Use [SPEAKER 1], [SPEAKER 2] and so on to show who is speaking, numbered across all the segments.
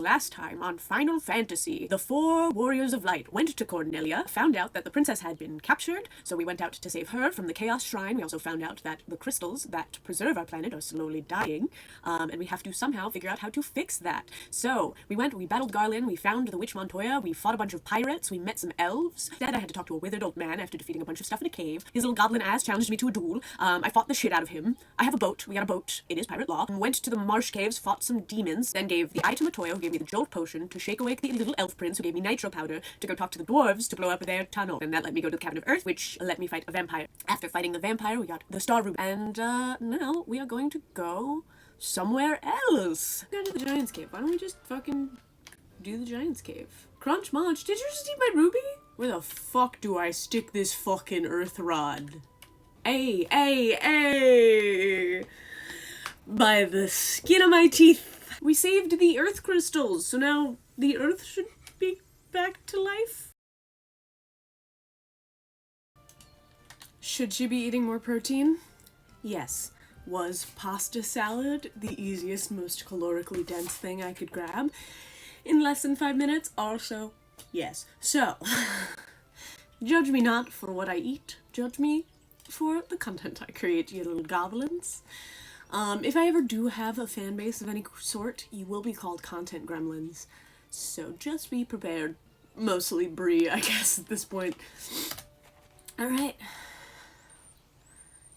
[SPEAKER 1] Last time on Final Fantasy, the 4 Warriors of Light went to Cornelia, found out that the princess had been captured, so we went out to save her from the Chaos Shrine. We also found out that the crystals that preserve our planet are slowly dying, and we have to somehow figure out how to fix that. So, we battled Garland, we found the Witch Montoya, we fought a bunch of pirates, we met some elves. Then I had to talk to a withered old man after defeating a bunch of stuff in a cave. His little goblin ass challenged me to a duel. I fought the shit out of him. I have a boat. We got a boat. It is pirate law. Went to the marsh caves, fought some demons, then gave the eye to Matoya, who gave me the jolt potion to shake awake the little elf prince, who gave me nitro powder to go talk to the dwarves to blow up their tunnel. And that let me go to the Cabin of Earth, which let me fight a vampire. After fighting the vampire, we got the Star Ruby. And now we are going to go somewhere else. Go to the Giant's Cave. Why don't we just fucking do the Giant's Cave? Crunch Munch, did you just eat my ruby? Where the fuck do I stick this fucking earth rod? Ay, ay, ay! By the skin of my teeth. We saved the earth crystals, so now the earth should be back to life. Should she be eating more protein? Yes. Was pasta salad the easiest, most calorically dense thing I could grab in less than 5 minutes? Also, yes. So, judge me not for what I eat, judge me for the content I create, you little goblins. If I ever do have a fan base of any sort, you will be called content gremlins. So just be prepared. Mostly Bree, I guess, at this point. Alright.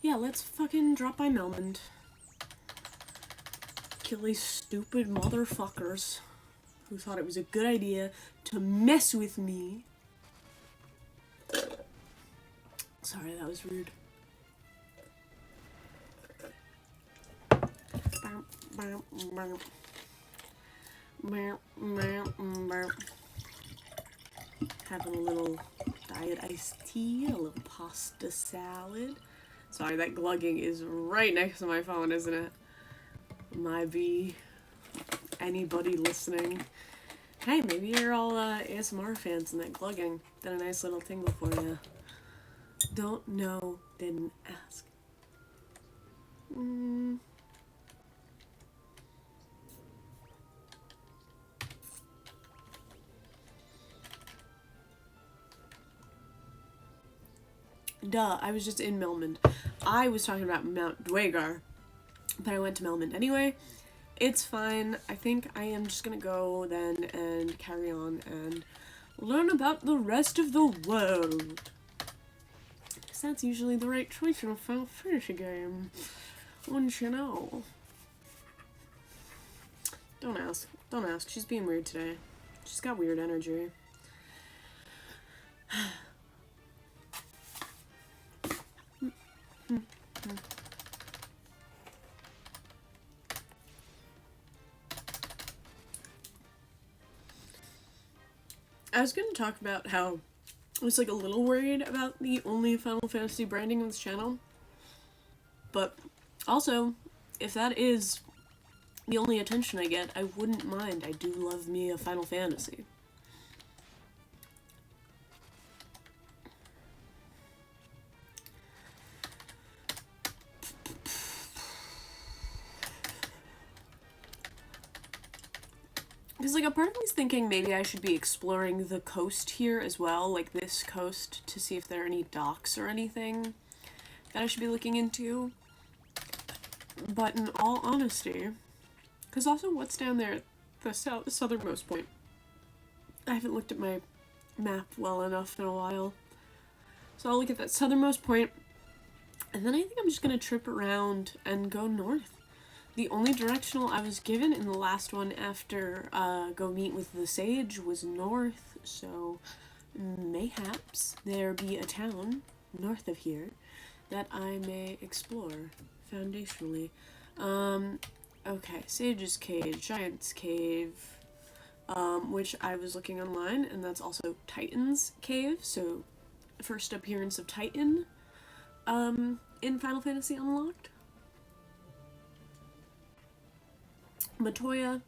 [SPEAKER 1] Yeah, let's fucking drop by Melmond. Kill these stupid motherfuckers who thought it was a good idea to mess with me. Sorry, that was rude. Having a little diet iced tea, a little pasta salad. Sorry, that glugging is right next to my phone, isn't it? Might be anybody listening. Hey, maybe you're all ASMR fans and that glugging did a nice little tingle for you. Don't know, didn't ask. Duh, I was just in Melmond. I was talking about Mount Gulg, but I went to Melmond anyway. It's fine. I think I am just gonna go then and carry on and learn about the rest of the world. Because that's usually the right choice in a Final Fantasy game. Wouldn't you know? Don't ask. Don't ask. She's being weird today. She's got weird energy. I was going to talk about how I was like a little worried about the only Final Fantasy branding on this channel, but also, if that is the only attention I get, I wouldn't mind. I do love me a Final Fantasy. Because, like, a part of me's thinking maybe I should be exploring the coast here as well, like this coast, to see if there are any docks or anything that I should be looking into. But in all honesty, because also what's down there at the southernmost point? I haven't looked at my map well enough in a while. So I'll look at that southernmost point, and then I think I'm just going to trip around and go north. The only directional I was given in the last one after go meet with the sage was north, so mayhaps there be a town north of here that I may explore foundationally. Okay, Sage's Cave, Giant's Cave, which I was looking online, and that's also Titan's Cave, so first appearance of Titan in Final Fantasy Unlocked. Matoya,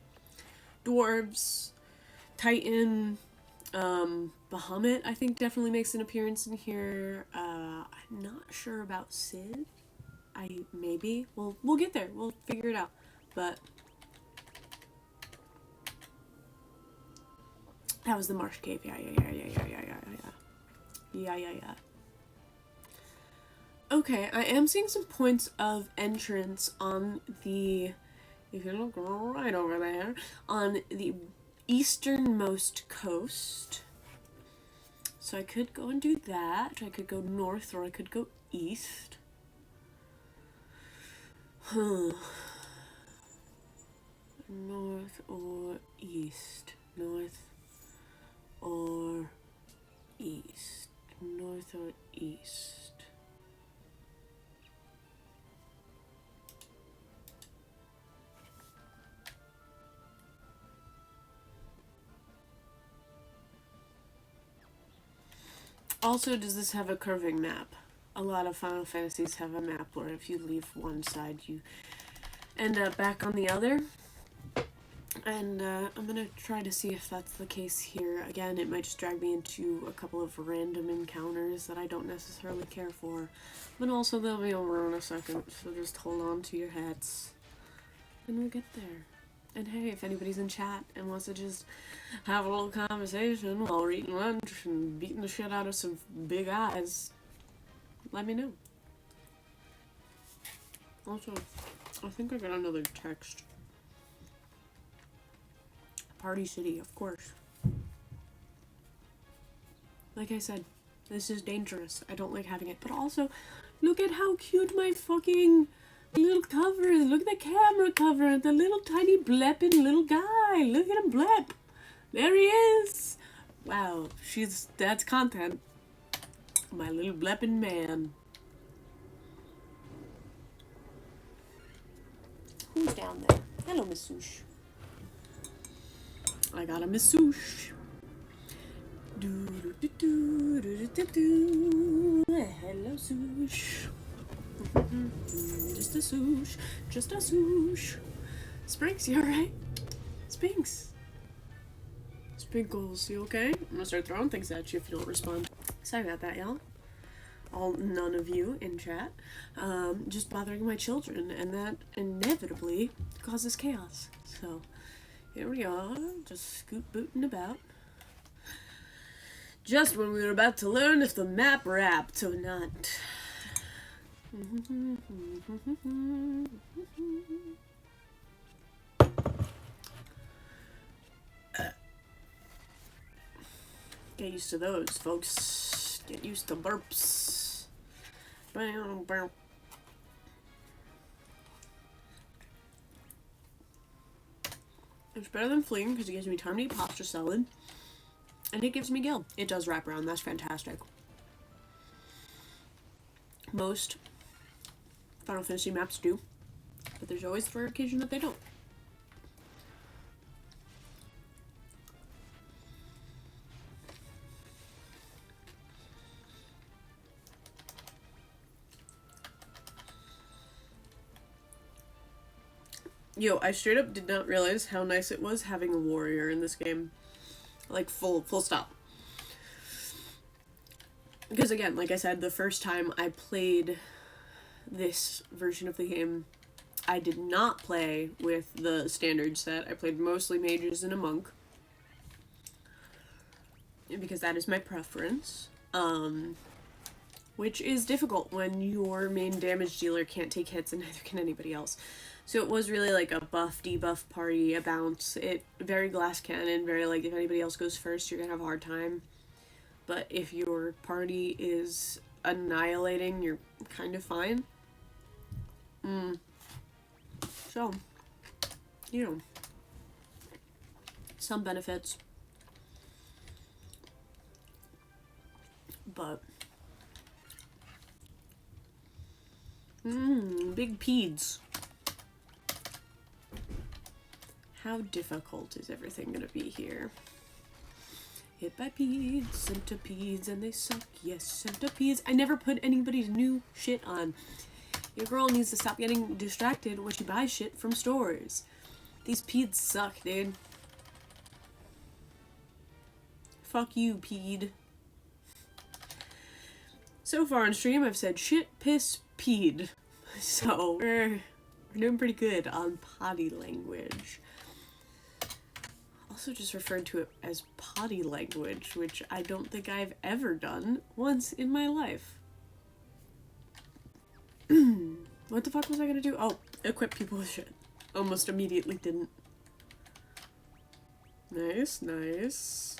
[SPEAKER 1] dwarves, Titan, Bahamut, I think definitely makes an appearance in here. I'm not sure about Sid. Maybe. We'll get there. We'll figure it out. But That was the marsh cave. Yeah. Okay, I am seeing some points of entrance on the, if you look right over there, on the easternmost coast. So I could go and do that. I could go north or I could go east. North or east. North or east. North or east. Also, does this have a curving map? A lot of Final Fantasies have a map where if you leave one side, you end up back on the other. And I'm gonna try to see if that's the case here. Again, it might just drag me into a couple of random encounters that I don't necessarily care for. But also, they'll be over in a second, so just hold on to your hats. And we'll get there. And hey, if anybody's in chat and wants to just have a little conversation while we're eating lunch and beating the shit out of some big eyes, let me know. Also, I think I got another text. Party City, of course. Like I said, this is dangerous. I don't like having it. But also, look at how cute my fucking little cover is. Look at the camera cover and the little tiny blepping little guy. Look at him blep. There he is. Wow, that's content. My little blepping man. Who's down there? Hello, Miss Swoosh. I got a Miss Swoosh. Hello, Swoosh. Just a swoosh. Just a swoosh. Sprinks, you alright? Spinks. Sprinkles, you okay? I'm gonna start throwing things at you if you don't respond. Sorry about that, y'all. None of you in chat. Just bothering my children, and that inevitably causes chaos. So, here we are, just scoot booting about. Just when we were about to learn if the map rapped or not. Get used to those, folks. Get used to burps. Burp. It's better than fleeing because it gives me time to eat pasta salad. And it gives me gil. It does wrap around. That's fantastic. Most Final Fantasy maps do. But there's always the rare occasion that they don't. Yo, I straight up did not realize how nice it was having a warrior in this game. Like, full stop. Because again, like I said, the first time I played this version of the game, I did not play with the standard set. I played mostly mages and a monk. Because that is my preference. Which is difficult when your main damage dealer can't take hits and neither can anybody else. So it was really like a buff, debuff party, a bounce. Very glass cannon, very like if anybody else goes first, you're gonna have a hard time. But if your party is annihilating, you're kind of fine. So, you know, some benefits. But, big peds. How difficult is everything gonna be here? Hit by peds, centipedes, and they suck. Yes, centipedes. I never put anybody's new shit on. Your girl needs to stop getting distracted when she buys shit from stores. These peds suck, dude. Fuck you, ped. So far on stream, I've said shit, piss, ped. So, we're doing pretty good on potty language. also just referred to it as potty language, which I don't think I've ever done once in my life. What the fuck was I gonna do? Oh, equip people with shit. Almost immediately didn't. Nice, nice.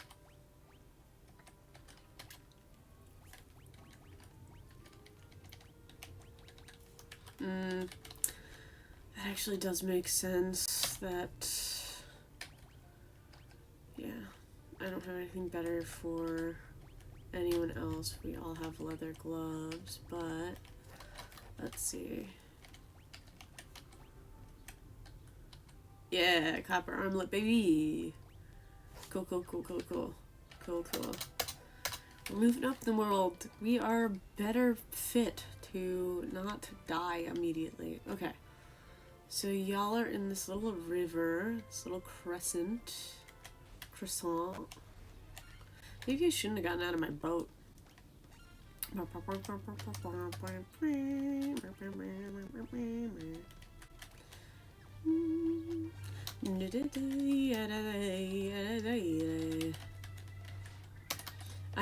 [SPEAKER 1] That actually does make sense that... Yeah, I don't have anything better for anyone else. We all have leather gloves, but... Let's see. Yeah, copper armlet, baby! Cool, cool, cool, cool, cool. Cool, cool. We're moving up the world. We are better fit to not die immediately. Okay. So y'all are in this little river, this little crescent. Maybe I shouldn't have gotten out of my boat. I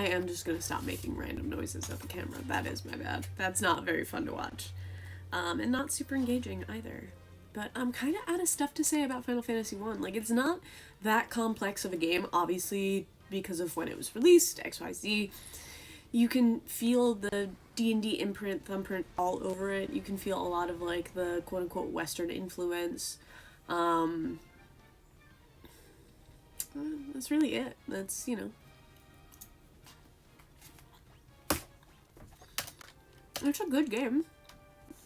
[SPEAKER 1] am just gonna stop making random noises at the camera. That is my bad. That's not very fun to watch. And not super engaging either. But I'm kind of out of stuff to say about Final Fantasy 1. Like, it's not that complex of a game, obviously, because of when it was released, XYZ. You can feel the D&D imprint, thumbprint all over it. You can feel a lot of, like, the quote-unquote Western influence. That's really it. That's, you know. It's a good game.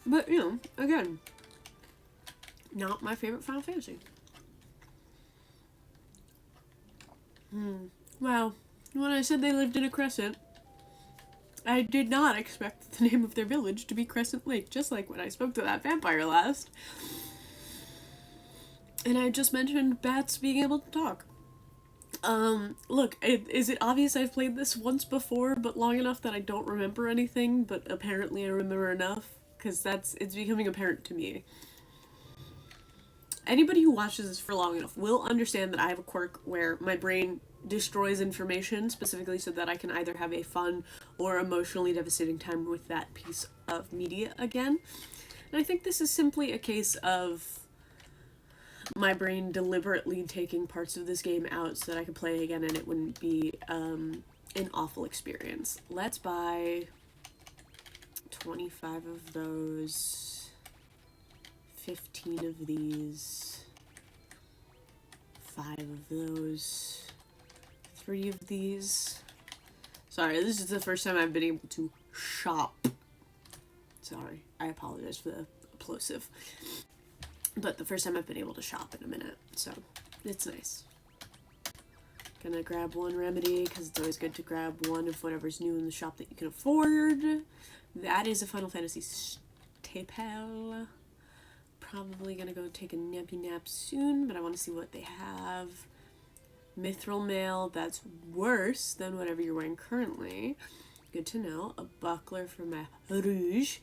[SPEAKER 1] But, you know, again, not my favorite Final Fantasy. Wow. When I said they lived in a crescent, I did not expect the name of their village to be Crescent Lake, just like when I spoke to that vampire last. And I just mentioned bats being able to talk. Look, is it obvious I've played this once before, but long enough that I don't remember anything, but apparently I remember enough? Because it's becoming apparent to me. Anybody who watches this for long enough will understand that I have a quirk where my brain destroys information specifically so that I can either have a fun or emotionally devastating time with that piece of media again. And I think this is simply a case of my brain deliberately taking parts of this game out so that I could play again and it wouldn't be an awful experience. Let's buy 25 of those, 15 of these, 5 of those, 3 of these. Sorry, this is the first time I've been able to shop. Sorry, I apologize for the plosive. But the first time I've been able to shop in a minute, so it's nice. Gonna grab one remedy, because it's always good to grab one of whatever's new in the shop that you can afford. That is a Final Fantasy staple. Probably gonna go take a nappy nap soon, but I want to see what they have. Mithril mail, that's worse than whatever you're wearing currently. Good to know. A buckler for my rouge.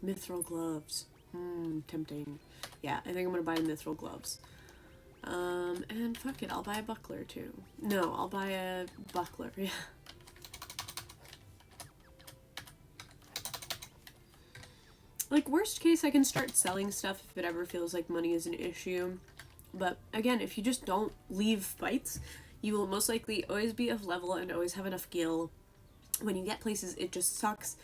[SPEAKER 1] Mithril gloves. Tempting. Yeah, I think I'm gonna buy mithril gloves. And fuck it, I'll buy a buckler too. No, I'll buy a buckler, yeah. Like, worst case, I can start selling stuff if it ever feels like money is an issue. But, again, if you just don't leave fights, you will most likely always be of level and always have enough gil. When you get places, it just sucks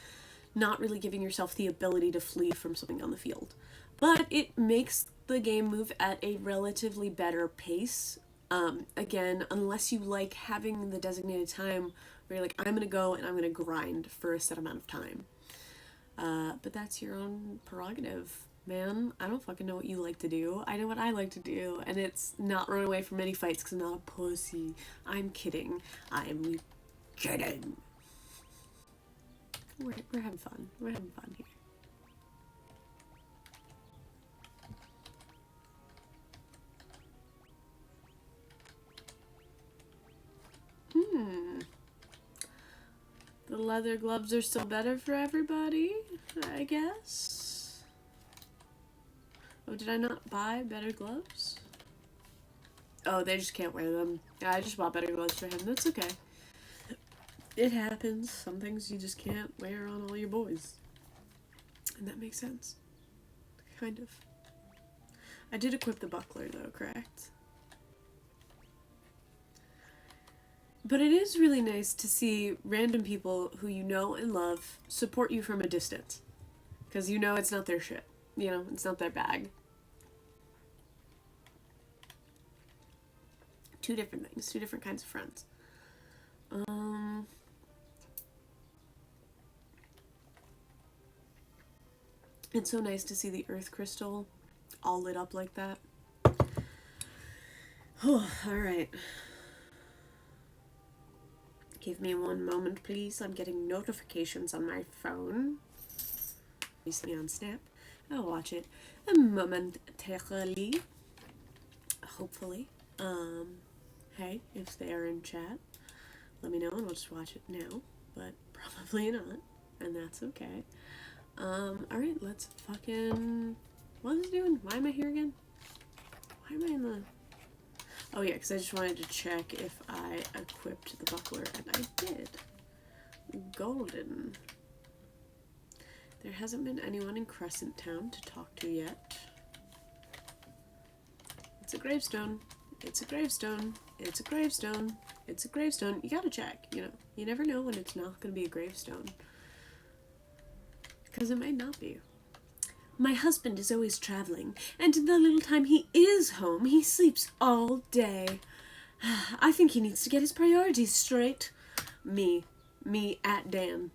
[SPEAKER 1] not really giving yourself the ability to flee from something on the field. But it makes the game move at a relatively better pace. Again, unless you like having the designated time where you're like, I'm gonna go and I'm gonna grind for a set amount of time. But that's your own prerogative, man. I don't fucking know what you like to do. I know what I like to do, and it's not run away from any fights because I'm not a pussy. I'm kidding. I'm kidding. We're having fun. We're having fun here. The leather gloves are still better for everybody, I guess. Oh, did I not buy better gloves? Oh, they just can't wear them. I just bought better gloves for him. That's okay. It happens. Some things you just can't wear on all your boys. And that makes sense. Kind of. I did equip the buckler, though, correct? But it is really nice to see random people who you know and love support you from a distance. Because you know it's not their shit. You know, it's not their bag. Two different things. Two different kinds of friends. It's so nice to see the earth crystal all lit up like that. Oh, alright. Give me one moment, please. I'm getting notifications on my phone. Recently on Snap. I'll watch it momentarily. Hopefully. Hey, if they are in chat, let me know and we'll just watch it now. But probably not. And that's okay. Alright, let's fucking... What is it doing? Why am I here again? Why am I in the... Oh yeah, because I just wanted to check if I equipped the buckler, and I did. Golden. There hasn't been anyone in Crescent Town to talk to yet. It's a gravestone. It's a gravestone. It's a gravestone. It's a gravestone. You gotta check, you know. You never know when it's not gonna be a gravestone. Because it might not be. My husband is always traveling, and in the little time he is home, he sleeps all day. I think he needs to get his priorities straight. Me at Dan.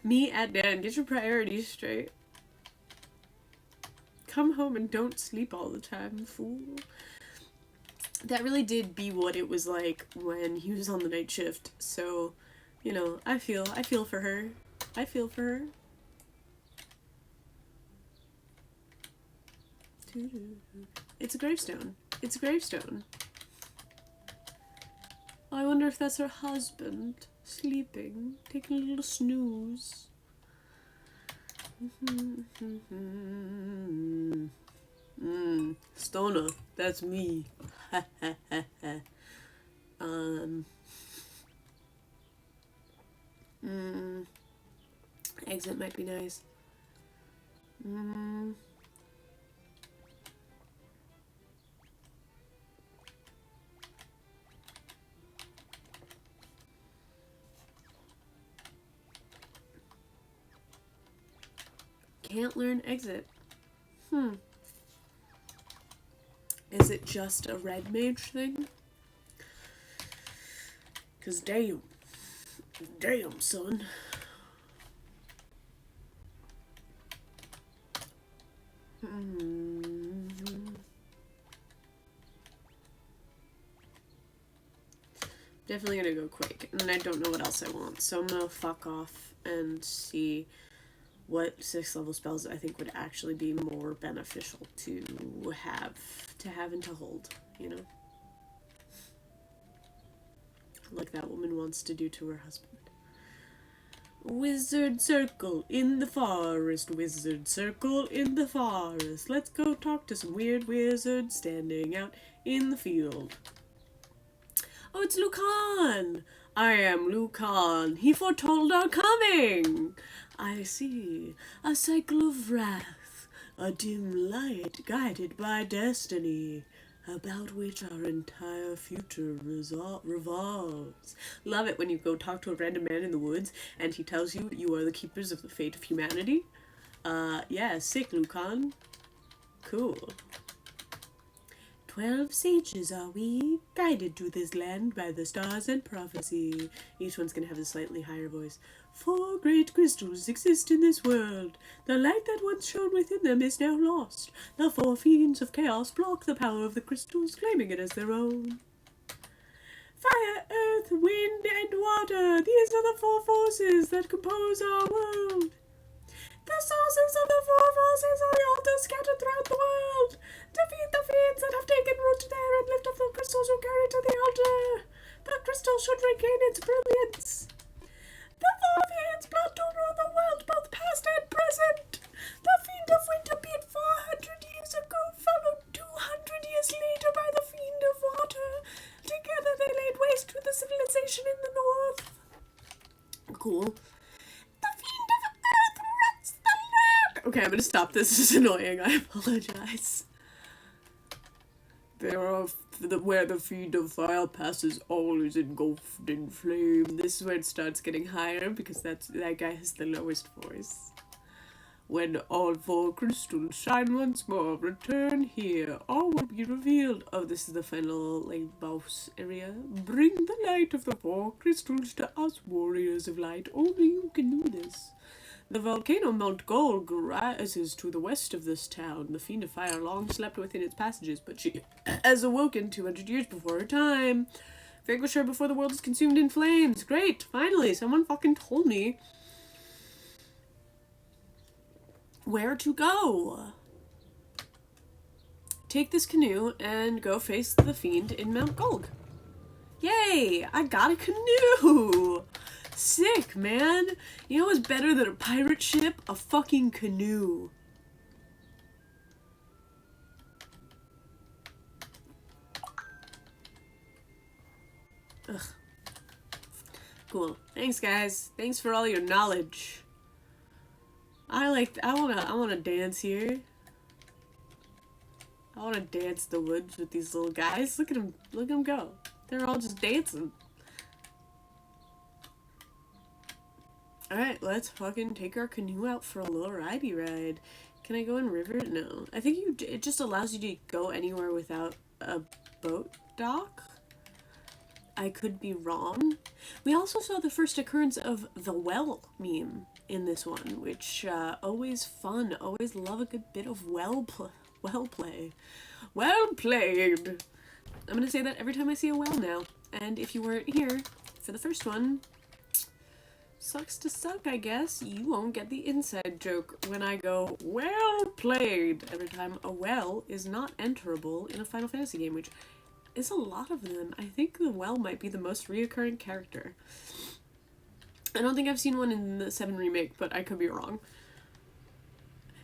[SPEAKER 1] Me at Dan, get your priorities straight. Come home and don't sleep all the time, fool. That really did be what it was like when he was on the night shift, so, you know, I feel for her. I feel for her. It's a gravestone. It's a gravestone. I wonder if that's her husband sleeping, taking a little snooze. Stoner, that's me. Exit might be nice. Can't learn exit. Is it just a red mage thing? 'Cause damn, son. Definitely gonna go quick, and I don't know what else I want, so I'm gonna fuck off and see what 6th level spells I think would actually be more beneficial to have and to hold, you know? Like that woman wants to do to her husband. Wizard circle in the forest, wizard circle in the forest. Let's go talk to some weird wizards standing out in the field. Oh, it's Lucan! I am Lucan. He foretold our coming! I see. A cycle of wrath, a dim light guided by destiny, about which our entire future revolves. Love it when you go talk to a random man in the woods and he tells you you are the keepers of the fate of humanity. Yeah, sick, Lucan. Cool. 12 sages are we, guided to this land by the stars and prophecy. Each one's gonna have a slightly higher voice. 4 great crystals exist in this world. The light that once shone within them is now lost. The 4 fiends of chaos block the power of the crystals, claiming it as their own. Fire, earth, wind, and water. These are the 4 forces that compose our world. The sources of the 4 forces are the altars scattered throughout the world. Defeat the fiends that have taken root there and lift up the crystals who carry to the altar. The crystal should regain its brilliance. The 4 fiends plot to rule the world, both past and present. The fiend of winter beat 400 years ago, followed 200 years later Cool. The fiend of earth ruts the land! Okay, I'm gonna stop this. This is annoying. I apologize. There are where the fiend of fire passes, all is engulfed in flame. This is where it starts getting higher because that guy has the lowest voice. When all four crystals shine once more, return here. All will be revealed. Oh, this is the final, like, boss area. Bring the light of the four crystals to us, warriors of light. Only you can do this. The volcano Mount Gulg rises to the west of this town. The fiend of fire long slept within its passages, but she has awoken 200 years before her time. Vanquish her before the world is consumed in flames. Great! Finally, someone fucking told me where to go. Take this canoe and go face the fiend in Mount Gulg. Yay! I got a canoe! Sick, man! You know what's better than a pirate ship? A fucking canoe. Ugh. Cool. Thanks, guys. Thanks for all your knowledge. I wanna dance here. I wanna dance the woods with these little guys. Look at them go. They're all just dancing. Alright, let's fucking take our canoe out for a little ridey ride. Can I go in river? No. I think it just allows you to go anywhere without a boat dock. I could be wrong. We also saw the first occurrence of the well meme in this one, which, always fun. Always love a good bit of well play. Well played! I'm gonna say that every time I see a well now. And if you weren't here for the first one, sucks to suck, I guess. You won't get the inside joke when I go, well played, every time a well is not enterable in a Final Fantasy game, which is a lot of them. I think the well might be the most reoccurring character. I don't think I've seen one in the 7 remake, but I could be wrong.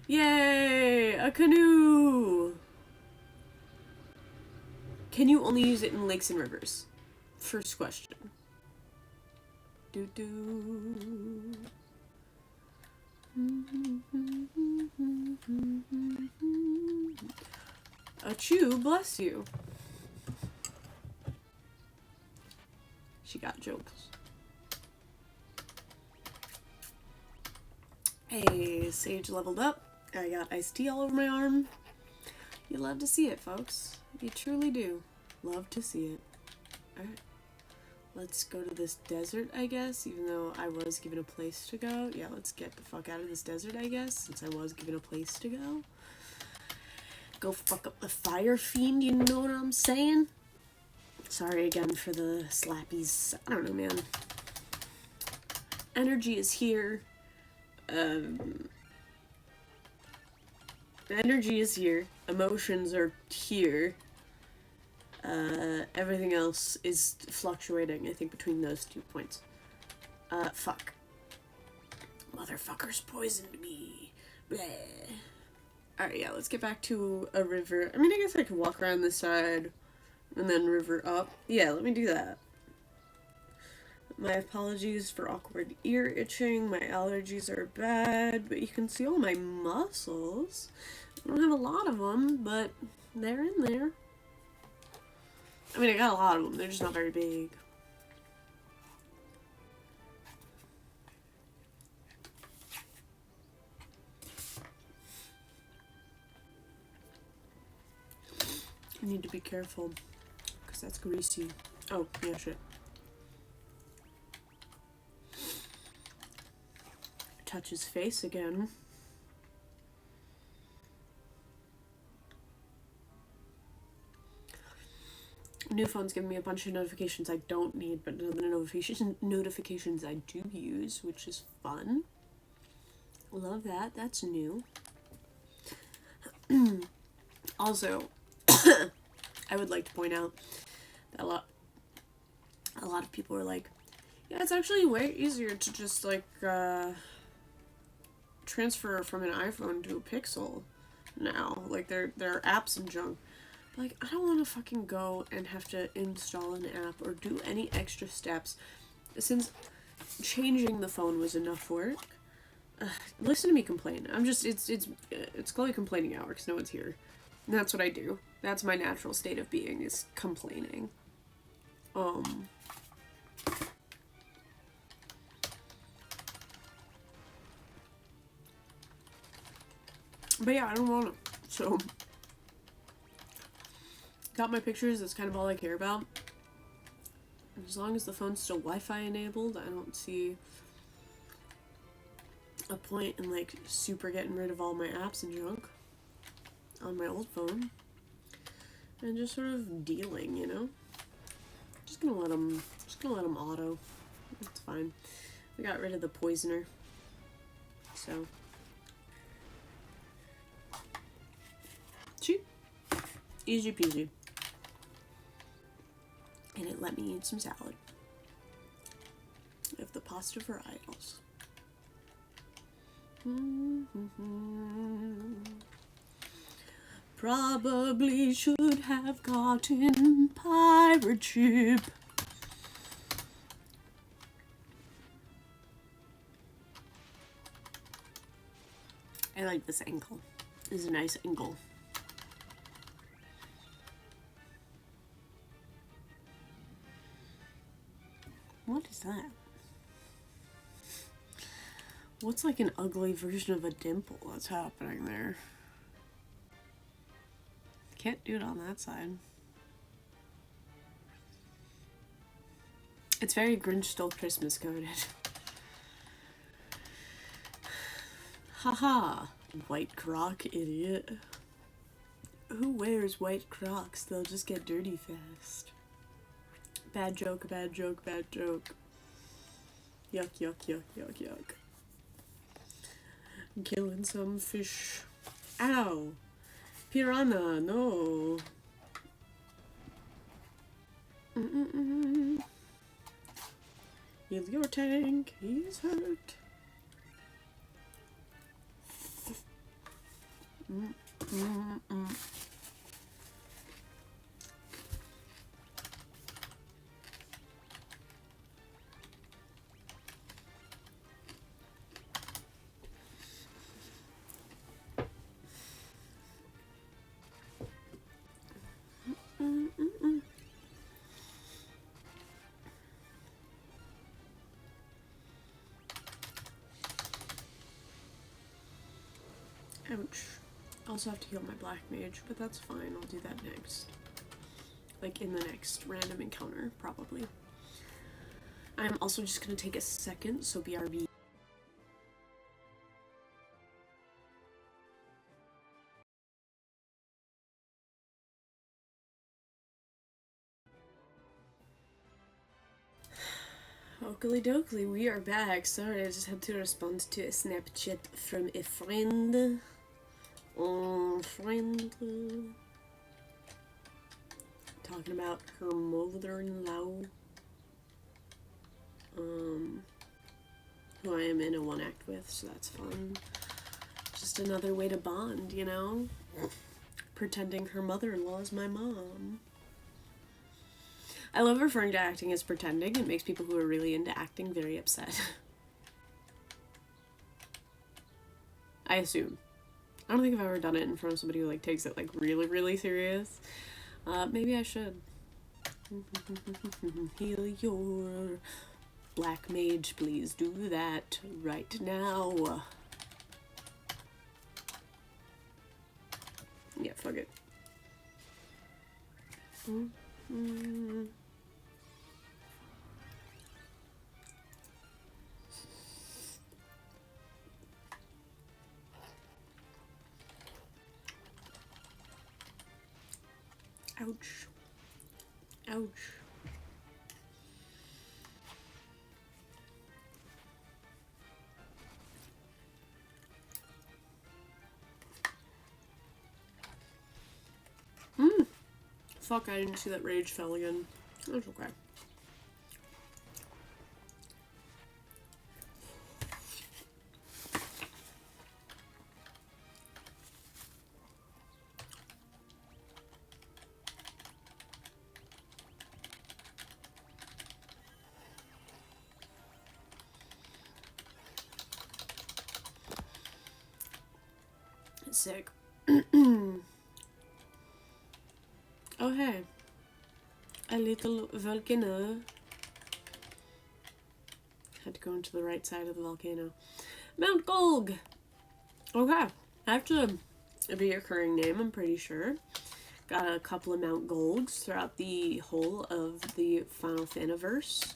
[SPEAKER 1] Yay! A canoe! Can you only use it in lakes and rivers? First question. Achoo, bless you. She got jokes. Hey, Sage leveled up. I got iced tea all over my arm. You love to see it, folks. You truly do. Love to see it. Alright. Let's go to this desert, I guess, even though I was given a place to go. Yeah, let's get the fuck out of this desert, I guess, since I was given a place to go. Go fuck up the fire fiend, you know what I'm saying? Sorry again for the slappies. I don't know, man. Energy is here. Energy is here. Emotions are here. Everything else is fluctuating, I think, between those 2 points. Fuck. Motherfuckers poisoned me. Bleh. Alright, yeah, let's get back to a river. I mean, I guess I could walk around this side and then river up. Yeah, let me do that. My apologies for awkward ear itching. My allergies are bad, but you can see all my muscles. I don't have a lot of them, but they're in there. I mean, I got a lot of them. They're just not very big. I need to be careful, because that's greasy. Oh, yeah, shit. Touch his face again. New phone's giving me a bunch of notifications I don't need, but other notifications I do use, which is fun. Love that. That's new. Also, I would like to point out that a lot of people are like, yeah, it's actually way easier to just like transfer from an iPhone to a Pixel now. Like there are apps and junk. Like, I don't want to fucking go and have to install an app or do any extra steps, since changing the phone was enough work. Listen to me complain. It's Chloe complaining hour because no one's here. And that's what I do. That's my natural state of being, is complaining. But yeah, I don't want to. So, got my pictures. That's kind of all I care about. As long as the phone's still Wi-Fi enabled, I don't see a point in like super getting rid of all my apps and junk on my old phone. And just sort of dealing, you know? Just gonna let them auto. It's fine. We got rid of the poisoner. So. Cheap. Easy peasy. And it let me eat some salad. Of the pasta varietals. Probably should have gotten pirate ship. I like this angle. This is a nice angle. What is that? What's like an ugly version of a dimple that's happening there? Can't do it on that side. It's very Grinch Stole Christmas coded. Haha, white croc idiot. Who wears white crocs? They'll just get dirty fast. Bad joke, bad joke, bad joke. Yuck, yuck, yuck, yuck, yuck. I'm killing some fish. Ow! Piranha, no! Heal your tank, he's hurt. Ouch. I also have to heal my black mage, but that's fine. I'll do that next. Like in the next random encounter, probably. I'm also just gonna take a second, so BRB. Oakley dokley, we are back. Sorry, I just had to respond to a Snapchat from a friend. Talking about her mother-in-law. Who I am in a one act with, so that's fun. Just another way to bond, you know? Pretending her mother-in-law is my mom. I love referring to acting as pretending. It makes people who are really into acting very upset. I assume. I don't think I've ever done it in front of somebody who like takes it like really, really serious. Maybe I should. Heal your black mage, please do that right now. Yeah, fuck it. Ouch. Ouch. Fuck, I didn't see that rage fell again. That's okay. Sick. Oh hey, a little volcano. Had to go into the right side of the volcano. Mount Gulg! Okay, that's a reoccurring name, I'm pretty sure. Got a couple of Mount Gulgs throughout the whole of the Final Faniverse.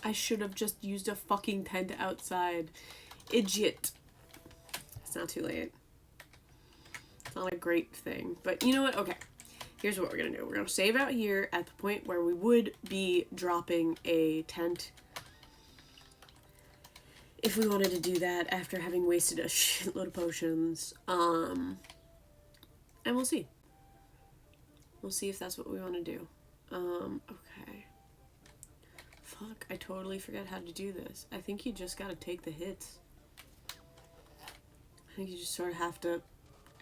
[SPEAKER 1] I should have just used a fucking tent outside. Idiot. It's not too late. It's not a great thing. But you know what? Okay. Here's what we're going to do. We're going to save out here at the point where we would be dropping a tent. If we wanted to do that after having wasted a shitload of potions. And we'll see. We'll see if that's what we want to do. Okay. Fuck, I totally forgot how to do this. I think you just gotta take the hits. I think you just sort of have to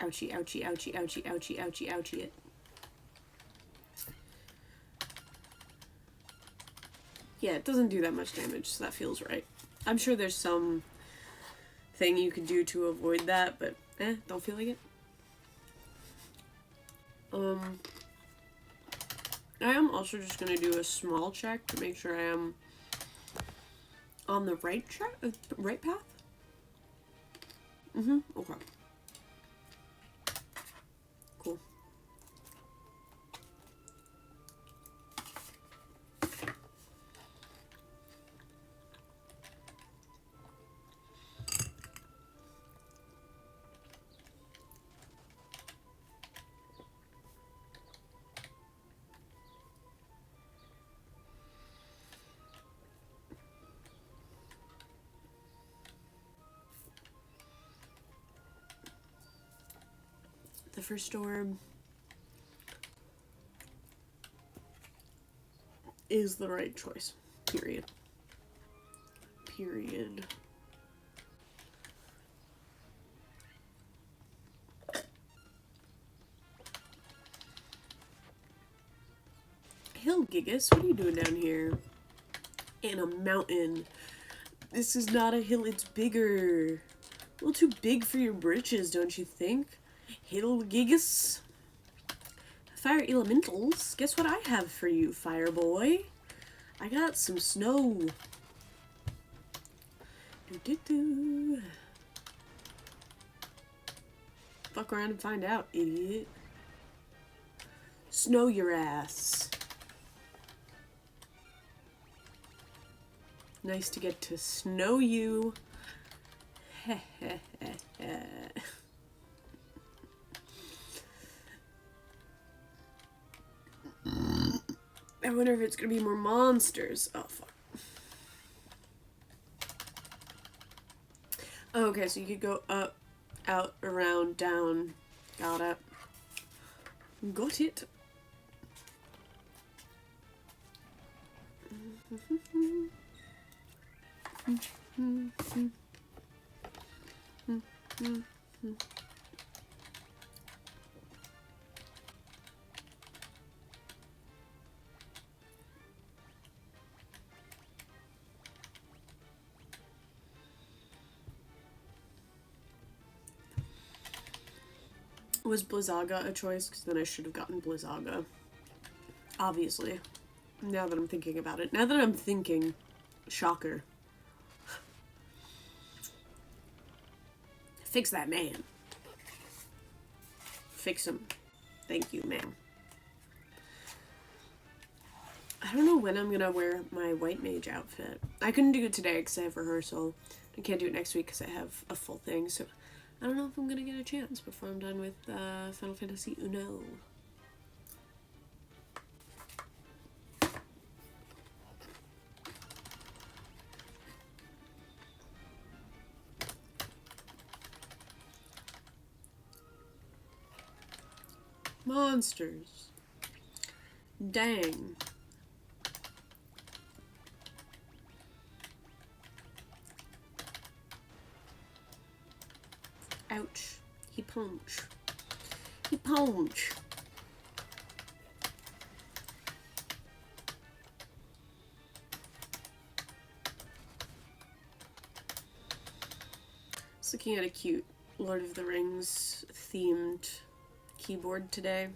[SPEAKER 1] ouchie, ouchie, ouchie, ouchie, ouchie, ouchie, ouchie it. Yeah, it doesn't do that much damage, so that feels right. I'm sure there's some thing you could do to avoid that, but don't feel like it. I am also just going to do a small check to make sure I am on the right track, right path. Okay. Cool. The first orb is the right choice. Period. Period. Hill Gigas, what are you doing down here? In a mountain. This is not a hill, it's bigger. A little too big for your britches, don't you think? Hill Gigas. Fire elementals. Guess what I have for you, fire boy? I got some snow. Do-do-do. Fuck around and find out, idiot. Snow your ass. Nice to get to snow you. I wonder if it's gonna be more monsters. Oh, fuck. Oh, okay, so you could go up, out, around, down. Got it. Got it. Was Blizzaga a choice? Because then I should have gotten Blizzaga. Obviously. Now that I'm thinking about it. Now that I'm thinking. Shocker. Fix that man. Fix him. Thank you, ma'am. I don't know when I'm gonna wear my white mage outfit. I couldn't do it today because I have rehearsal. I can't do it next week because I have a full thing, so I don't know if I'm gonna get a chance before I'm done with Final Fantasy Uno. Monsters. Dang. Ouch. He punch. Monkey punch. Just looking at a cute Lord of the Rings themed keyboard today.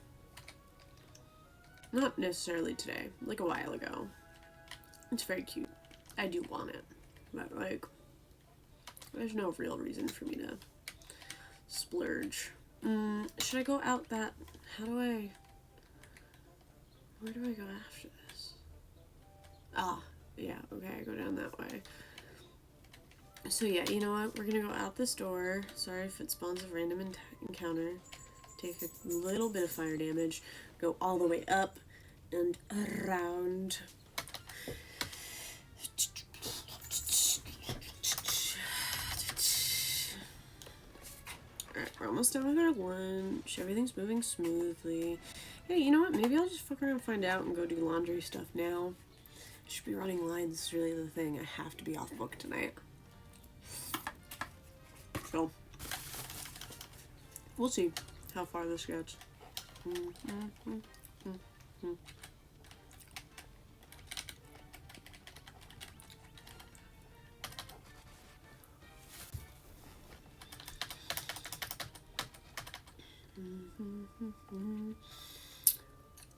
[SPEAKER 1] Not necessarily today, like a while ago. It's very cute. I do want it, but like, there's no real reason for me to splurge. Should I go out that, where do I go after this? Ah, yeah, okay, I go down that way. So yeah, you know what, we're gonna go out this door. Sorry if it spawns a random encounter. Take a little bit of fire damage, go all the way up and around. Alright, we're almost done with our lunch. Everything's moving smoothly. Hey, you know what? Maybe I'll just fuck around and find out and go do laundry stuff now. I should be running lines. This is really the thing. I have to be off book tonight. So, we'll see how far this gets.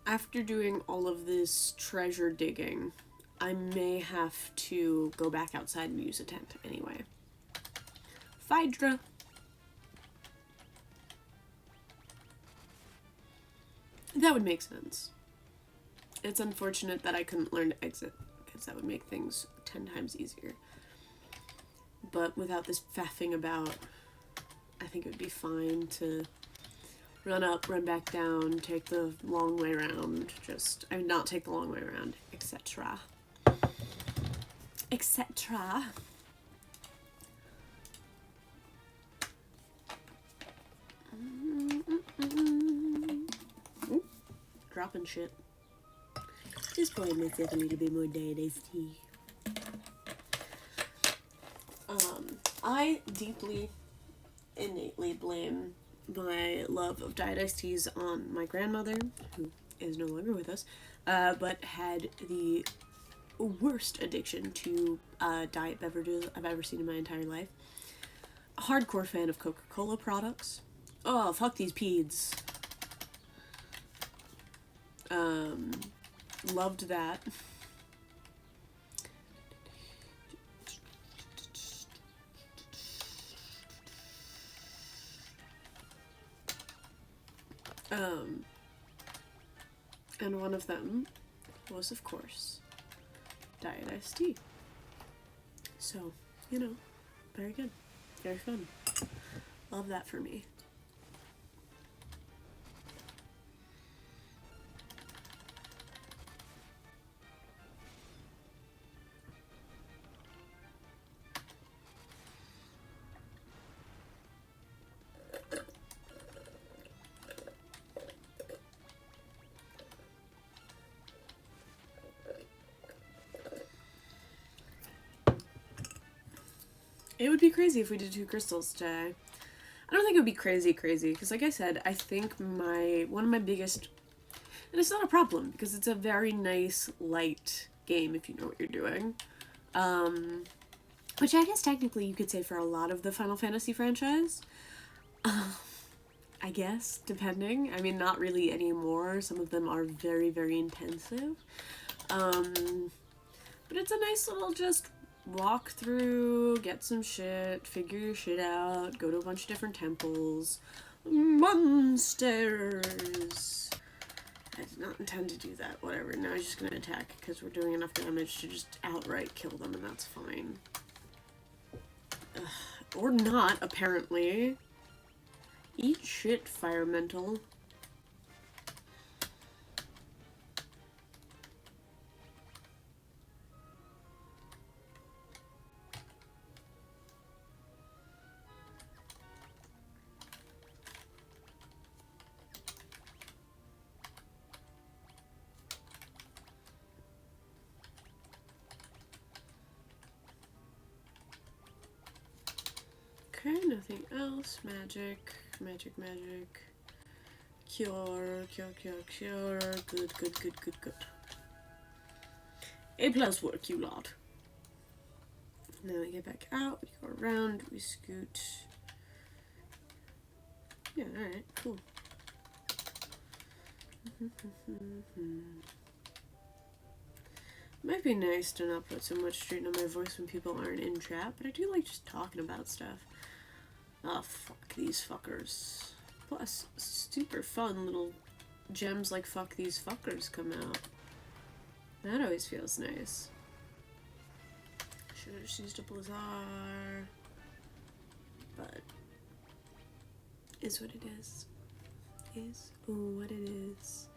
[SPEAKER 1] After doing all of this treasure digging, I may have to go back outside and use a tent anyway. Phaedra! That would make sense. It's unfortunate that I couldn't learn to exit, because that would make things 10 times easier. But without this faffing about, I think it would be fine to run up, run back down, take the long way around, not take the long way around, etc. Etc. Dropping shit. Just pouring myself a little bit more diet iced tea. I deeply, innately blame my love of diet iced teas on my grandmother, who is no longer with us, but had the worst addiction to diet beverages I've ever seen in my entire life. A hardcore fan of Coca-Cola products. Oh, fuck these peds. Loved that. And one of them was, of course, diet iced tea. So, you know, very good. Very fun. Love that for me. It would be crazy if we did 2 crystals today. I don't think it would be crazy, because like I said, I think one of my biggest, and it's not a problem, because it's a very nice, light game if you know what you're doing. Which I guess technically you could say for a lot of the Final Fantasy franchise. I guess, depending. I mean, not really anymore. Some of them are very, very intensive. But it's a nice little just walk through, get some shit, figure your shit out, go to a bunch of different temples. Monsters! I did not intend to do that. Whatever. Now I'm just gonna attack because we're doing enough damage to just outright kill them, and that's fine. Ugh. Or not, apparently. Eat shit, Firemental. Okay, nothing else. Magic, magic, magic. Cure, cure, cure, cure. Good, good, good, good, good. A plus work, you lot. Now we get back out, we go around, we scoot. Yeah, alright, cool. Might be nice to not put so much strain on my voice when people aren't in chat, but I do like just talking about stuff. Oh, fuck these fuckers. Plus, super fun little gems like fuck these fuckers come out. That always feels nice. Should have just used a Blizzard. But, is what it is. Is what it is.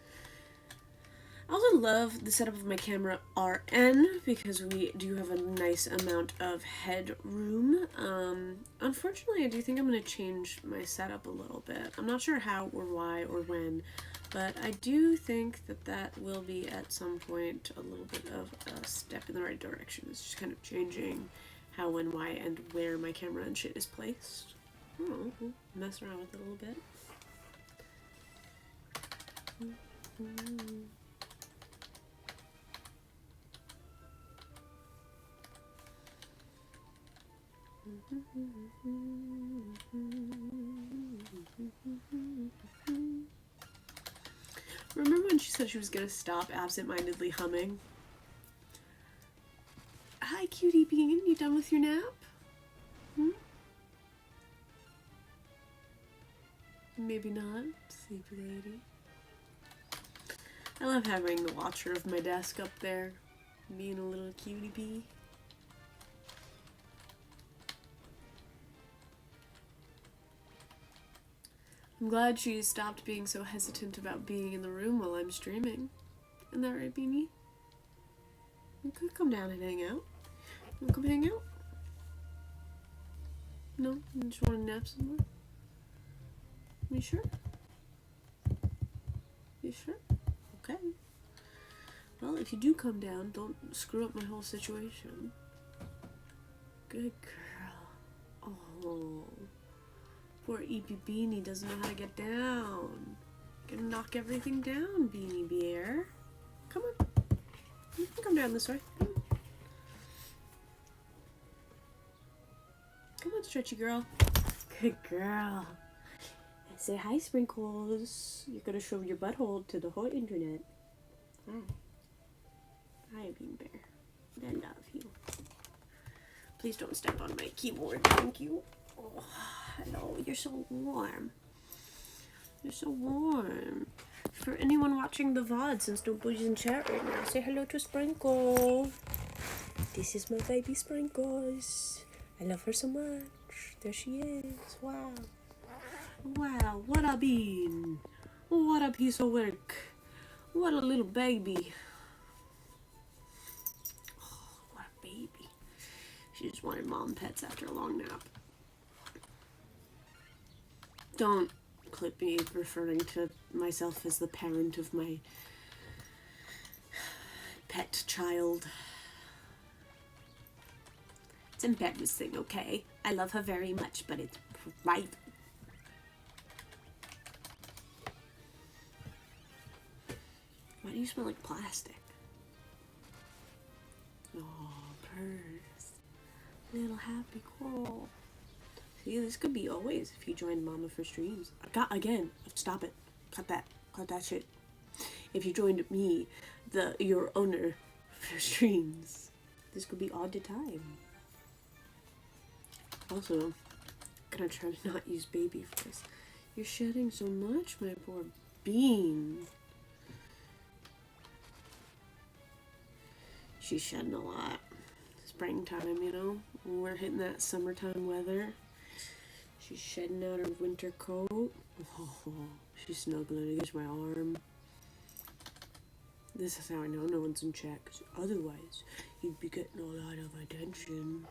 [SPEAKER 1] I also love the setup of my camera RN because we do have a nice amount of headroom. Unfortunately, I do think I'm going to change my setup a little bit. I'm not sure how or why or when, but I do think that that will be at some point a little bit of a step in the right direction. It's just kind of changing how, when, why, and where my camera and shit is placed. I don't know, we'll mess around with it a little bit. Remember when she said she was gonna stop absent-mindedly humming? Hi, cutie bean. You done with your nap? Maybe not, sleepy lady. I love having the watcher of my desk up there, being a little cutie bee. I'm glad she stopped being so hesitant about being in the room while I'm streaming. Isn't that right, Beanie? You could come down and hang out. You wanna come hang out? No? You just wanna nap somewhere? You sure? You sure? Okay. Well, if you do come down, don't screw up my whole situation. Good girl. Oh. Poor Eepy Beanie doesn't know how to get down. Gonna knock everything down, Beanie Bear. Come on. You can come down this way. Come on, stretchy girl. Good girl. Say hi, Sprinkles. You're gonna show your butthole to the whole internet. Hi. Hi, Bean Bear. I love you. Please don't step on my keyboard. Thank you. Oh, hello. You're so warm. You're so warm. For anyone watching the VOD, since nobody's in chat right now, say hello to Sprinkle. This is my baby Sprinkles. I love her so much. There she is. Wow. Wow, what a bean. What a piece of work. What a little baby. Oh, what a baby. She just wanted mom pets after a long nap. Don't clip me referring to myself as the parent of my pet child. It's embarrassing, okay? I love her very much, but it's private. Why do you smell like plastic? Oh, purse. Little happy cool. See, this could be always if you joined Mama for streams. Again, stop it. Cut that shit. If you joined me, your owner for streams, this could be all the time. Also, I'm gonna try to not use baby voice. You're shedding so much, my poor bean. She's shedding a lot. Springtime, you know? We're hitting that summertime weather. She's shedding out her winter coat. Oh, she's snuggling against my arm. This is how I know no one's in chat, because otherwise you'd be getting a lot of attention.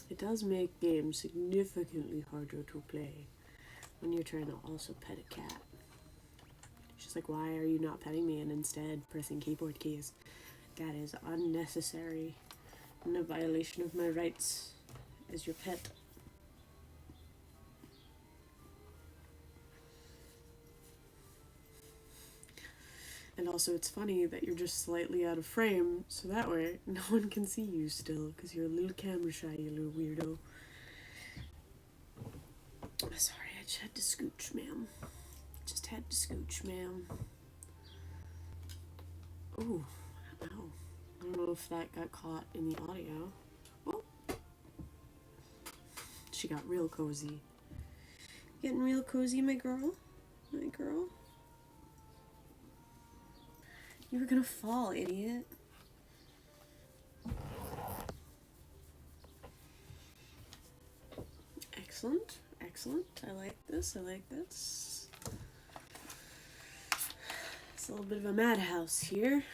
[SPEAKER 1] It does make games significantly harder to play when you're trying to also pet a cat. She's like, why are you not petting me and instead pressing keyboard keys? That is unnecessary and a violation of my rights as your pet. also, it's funny that you're just slightly out of frame, so that way no one can see you still, because you're a little camera shy, you little weirdo. Sorry, I just had to scooch, ma'am. Just had to scooch, ma'am. Ooh, ow. I don't know if that got caught in the audio. Oh. She got real cozy. Getting real cozy, my girl? My girl? You were gonna fall, idiot. Excellent, excellent. I like this, I like this. It's a little bit of a madhouse here.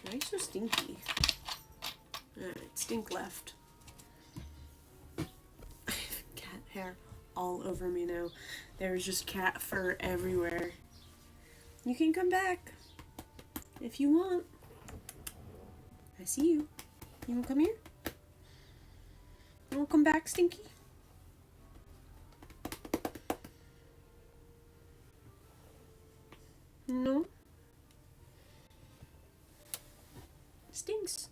[SPEAKER 1] Why are you so stinky? Alright, stink left. Cat hair all over me now. There's just cat fur everywhere. You can come back if you want. I see you. You wanna come here? You wanna come back, Stinky? No? Stinks.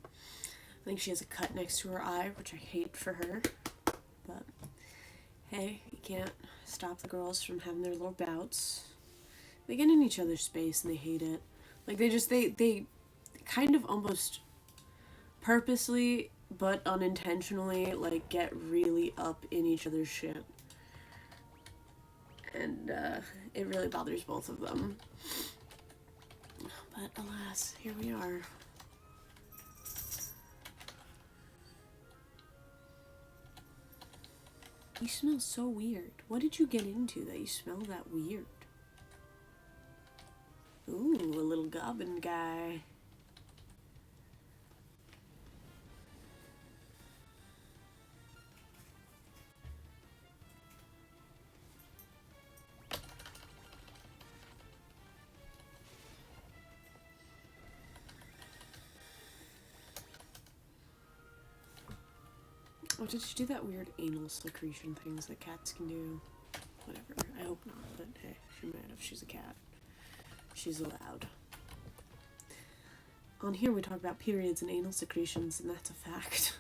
[SPEAKER 1] I think she has a cut next to her eye, which I hate for her. But, hey, you can't stop the girls from having their little bouts. They get in each other's space and they hate it. Like, they kind of almost purposely, but unintentionally, like, get really up in each other's shit. And, it really bothers both of them. But, alas, here we are. You smell so weird. What did you get into that you smell that weird? Ooh, a little goblin guy. Oh, did she do that weird anal secretion things that cats can do? Whatever. I hope not, but hey, she might have. She's a cat. She's allowed. On here we talk about periods and anal secretions, and that's a fact.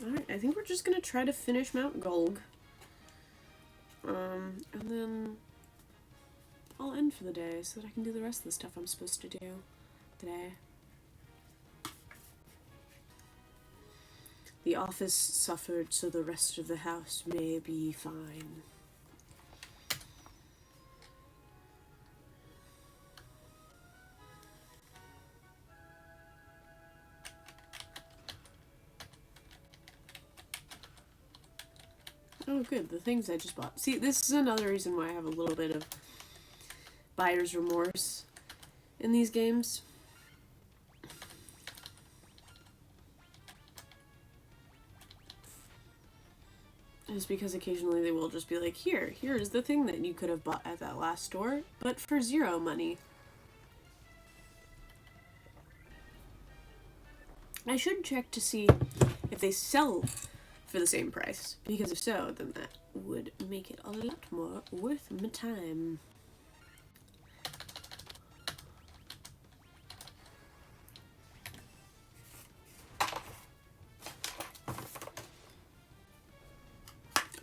[SPEAKER 1] Alright, I think we're just gonna try to finish Mount Gulg. And then I'll end for the day so that I can do the rest of the stuff I'm supposed to do today. The office suffered, so the rest of the house may be fine. Oh good, the things I just bought. See, this is another reason why I have a little bit of buyer's remorse in these games. Is because occasionally they will just be like, here's the thing that you could have bought at that last store, but for 0 money. I should check to see if they sell for the same price, because if so, then that would make it a lot more worth my time.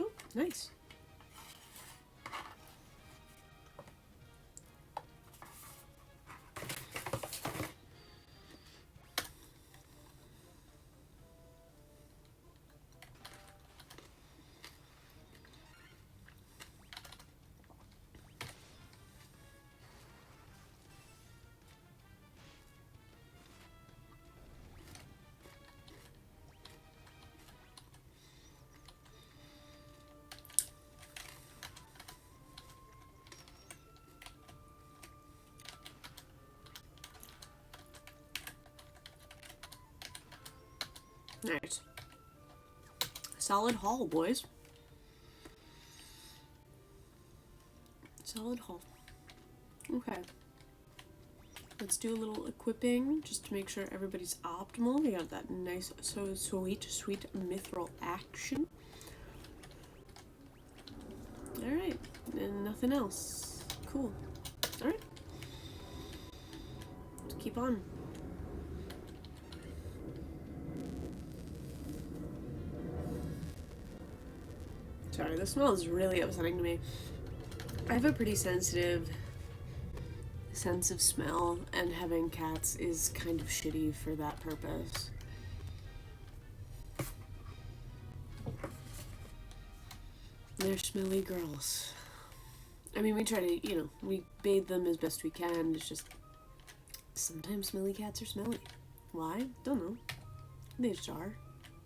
[SPEAKER 1] Oh, nice. Alright. Solid haul, boys. Solid haul. Okay. Let's do a little equipping just to make sure everybody's optimal. We got that nice, so sweet mithril action. Alright. And nothing else. Cool. Alright. Let's keep on. Sorry, the smell is really upsetting to me. I have a pretty sensitive sense of smell, and having cats is kind of shitty for that purpose. They're smelly girls. I mean, we try to, you know, we bathe them as best we can. It's just sometimes smelly cats are smelly. Why? Don't know. They just are.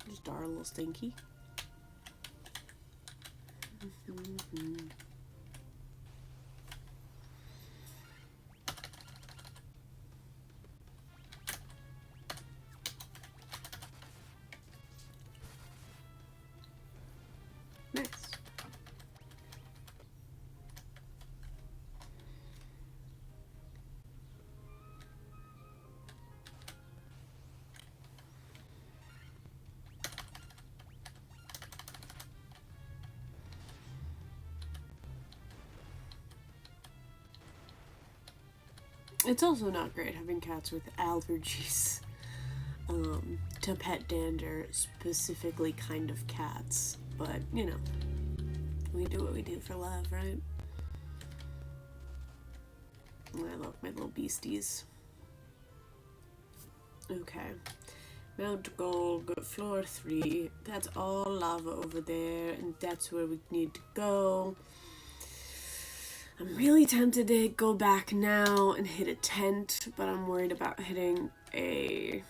[SPEAKER 1] Just are a little stinky. Nice. It's also not great having cats with allergies to pet dander, specifically kind of cats, but you know, we do what we do for love, right? I love my little beasties. Okay, Mount Gulg, floor 3, that's all lava over there, and that's where we need to go. I'm really tempted to go back now and hit a tent, but I'm worried about hitting a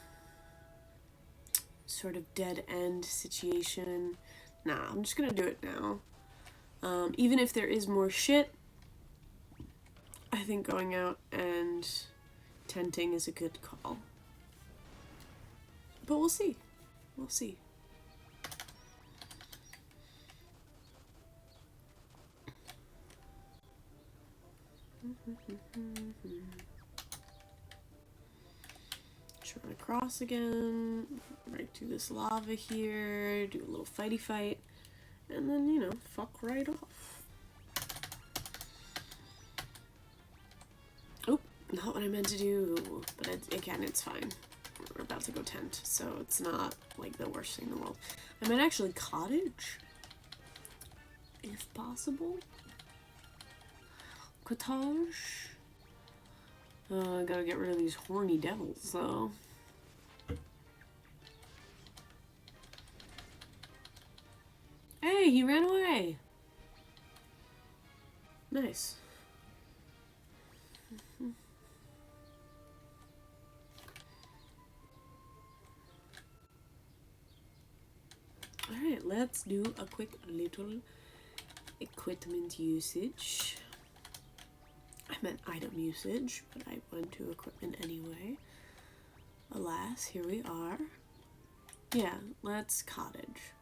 [SPEAKER 1] sort of dead end situation. Nah, I'm just gonna do it now. Even if there is more shit, I think going out and tenting is a good call. But we'll see. We'll see. Try to cross again, right through this lava here, do a little fighty fight, and then, you know, fuck right off. Oh, not what I meant to do, but again, it's fine. We're about to go tent, so it's not like the worst thing in the world. I might actually cottage, if possible. Cottage. I gotta get rid of these horny devils, though. Hey, he ran away. Nice. Alright, let's do a quick little equipment usage. I meant item usage, but I went to equipment anyway. Alas, here we are. Yeah, let's cottage.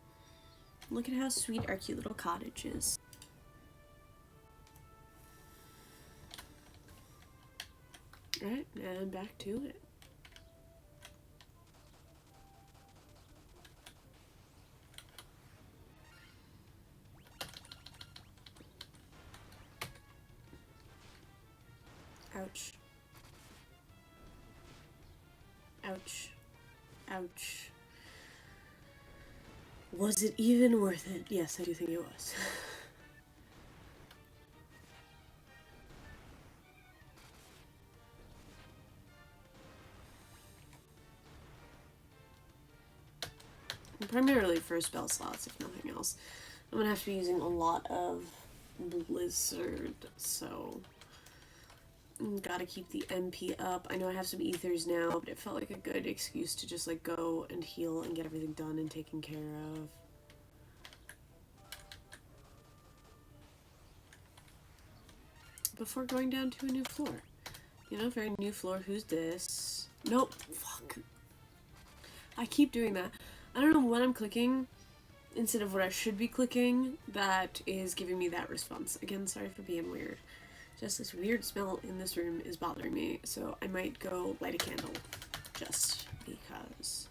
[SPEAKER 1] Look at how sweet our cute little cottage is. Alright, and back to it. Ouch. Ouch. Ouch. Was it even worth it? Yes, I do think it was. Primarily for spell slots, if nothing else. I'm gonna have to be using a lot of Blizzard, so gotta keep the MP up. I know I have some ethers now, but it felt like a good excuse to just like go and heal and get everything done and taken care of. Before going down to a new floor. You know, very new floor, who's this? Nope, fuck. I keep doing that. I don't know what I'm clicking, instead of what I should be clicking, that is giving me that response. Again, sorry for being weird. Just this weird smell in this room is bothering me, so I might go light a candle, just because.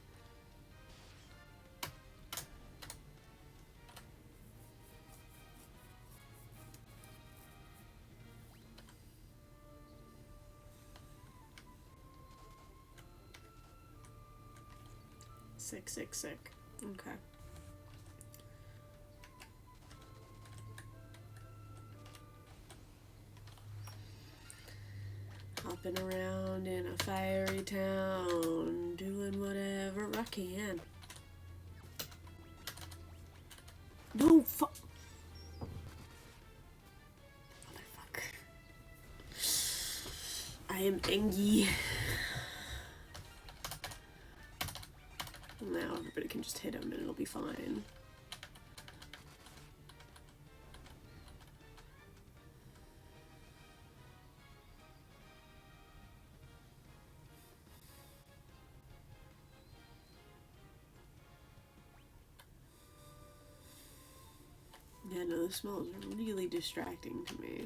[SPEAKER 1] Sick. Okay. Hopping around in a fiery town, doing whatever I can. No, fuck. Motherfucker. I am angry. Now everybody can just hit him and it'll be fine. Yeah, no, the smell is really distracting to me.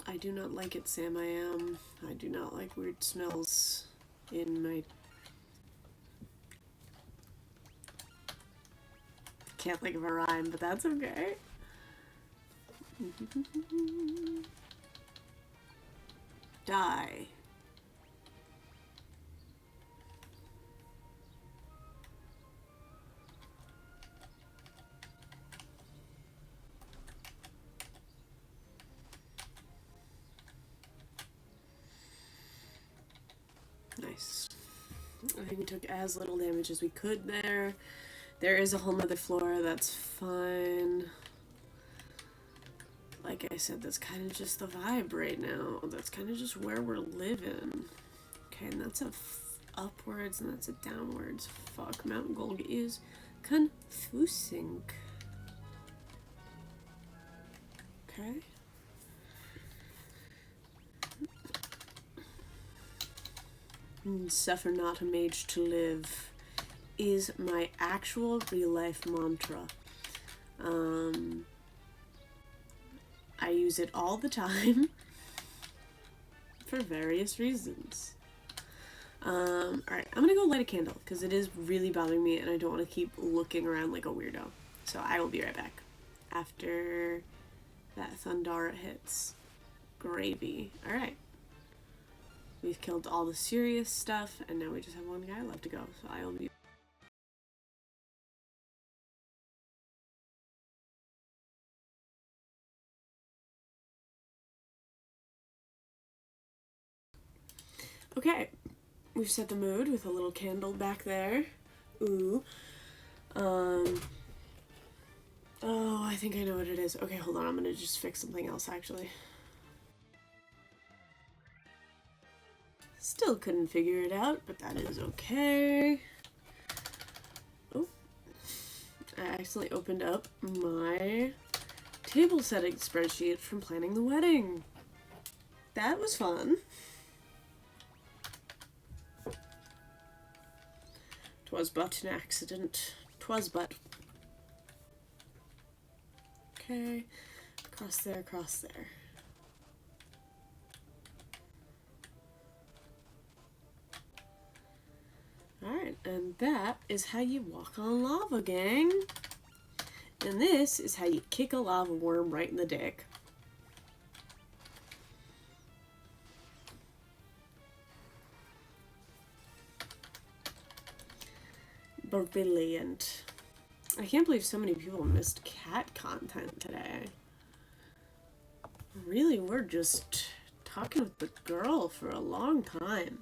[SPEAKER 1] I do not like it, Sam. I do not like weird smells in my... Can't think of a rhyme, but that's okay. Die. Nice. I think we took as little damage as we could there. There is a whole nother floor, that's fine. Like I said, that's kind of just the vibe right now. That's kind of just where we're living. Okay, and that's a upwards and that's a downwards. Fuck, Mount Gulg is confusing. Okay. Suffer not a mage to live is my actual real life mantra. I use it all the time for various reasons. Alright, I'm gonna go light a candle because it is really bothering me and I don't want to keep looking around like a weirdo. So I will be right back after that Thundara hits. Gravy. Alright. We've killed all the serious stuff, and now we just have one guy left to go, so I'll be... Okay, we've set the mood with a little candle back there. Ooh. Oh, I think I know what it is. Okay, hold on, I'm gonna just fix something else, actually. Still couldn't figure it out, but that is okay. Oh, I accidentally opened up my table setting spreadsheet from planning the wedding. That was fun. Twas but an accident. Twas but. Okay, cross there, cross there. Alright, and that is how you walk on lava, gang. And this is how you kick a lava worm right in the dick. Brilliant. I can't believe so many people missed cat content today. Really, we're just talking with the girl for a long time.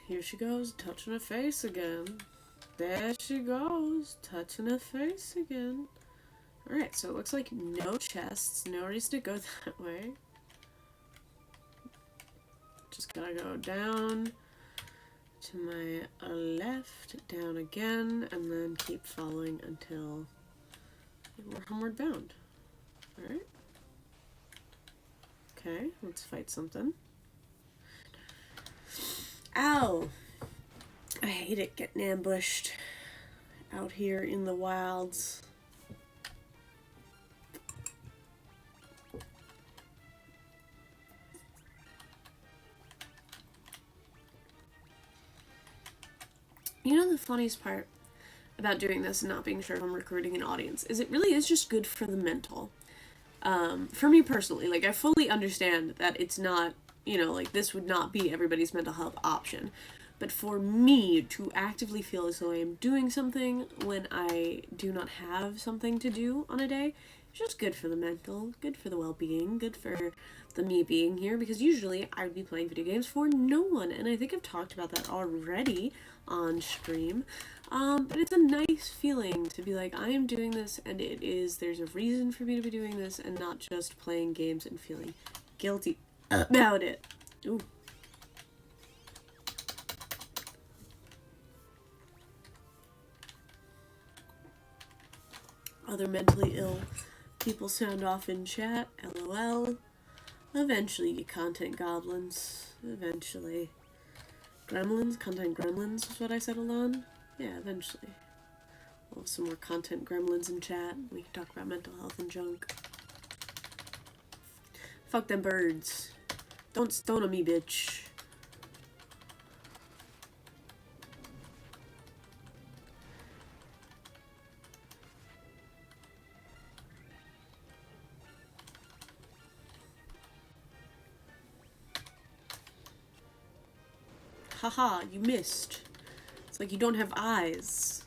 [SPEAKER 1] Here she goes, touching her face again. There she goes, touching her face again. Alright, so it looks like no chests, no reason to go that way. Just gotta go down to my left, down again, and then keep following until we're homeward bound. Alright. Okay, let's fight something. Ow! I hate it getting ambushed out here in the wilds. You know the funniest part about doing this and not being sure if I'm recruiting an audience is it really is just good for the mental. For me personally, like, I fully understand that it's not, you know, like, this would not be everybody's mental health option. But for me to actively feel as though I am doing something when I do not have something to do on a day, it's just good for the mental, good for the well-being, good for the me being here, because usually I would be playing video games for no one, and I think I've talked about that already on stream. But it's a nice feeling to be like, I am doing this, and there's a reason for me to be doing this, and not just playing games and feeling guilty about it. Ooh. Other mentally ill people sound off in chat. LOL. Eventually you get content goblins. Eventually. Gremlins? Content gremlins is what I settled on? Yeah, eventually. We'll have some more content gremlins in chat. We can talk about mental health and junk. Fuck them birds. Don't stone on me, bitch. Haha, you missed. It's like you don't have eyes.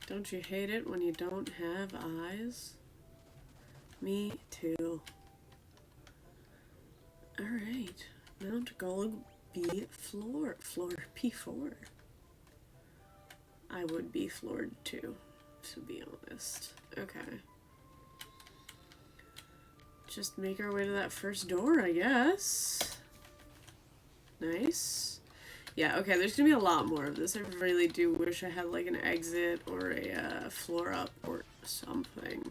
[SPEAKER 1] Don't you hate it when you don't have eyes? Me too. Alright. Mount Gulg B floor. Floor P4. I would be floored too, to be honest. Okay. Just make our way to that first door, I guess. Nice. Yeah, okay, there's gonna be a lot more of this. I really do wish I had, like, an exit or a floor up or something.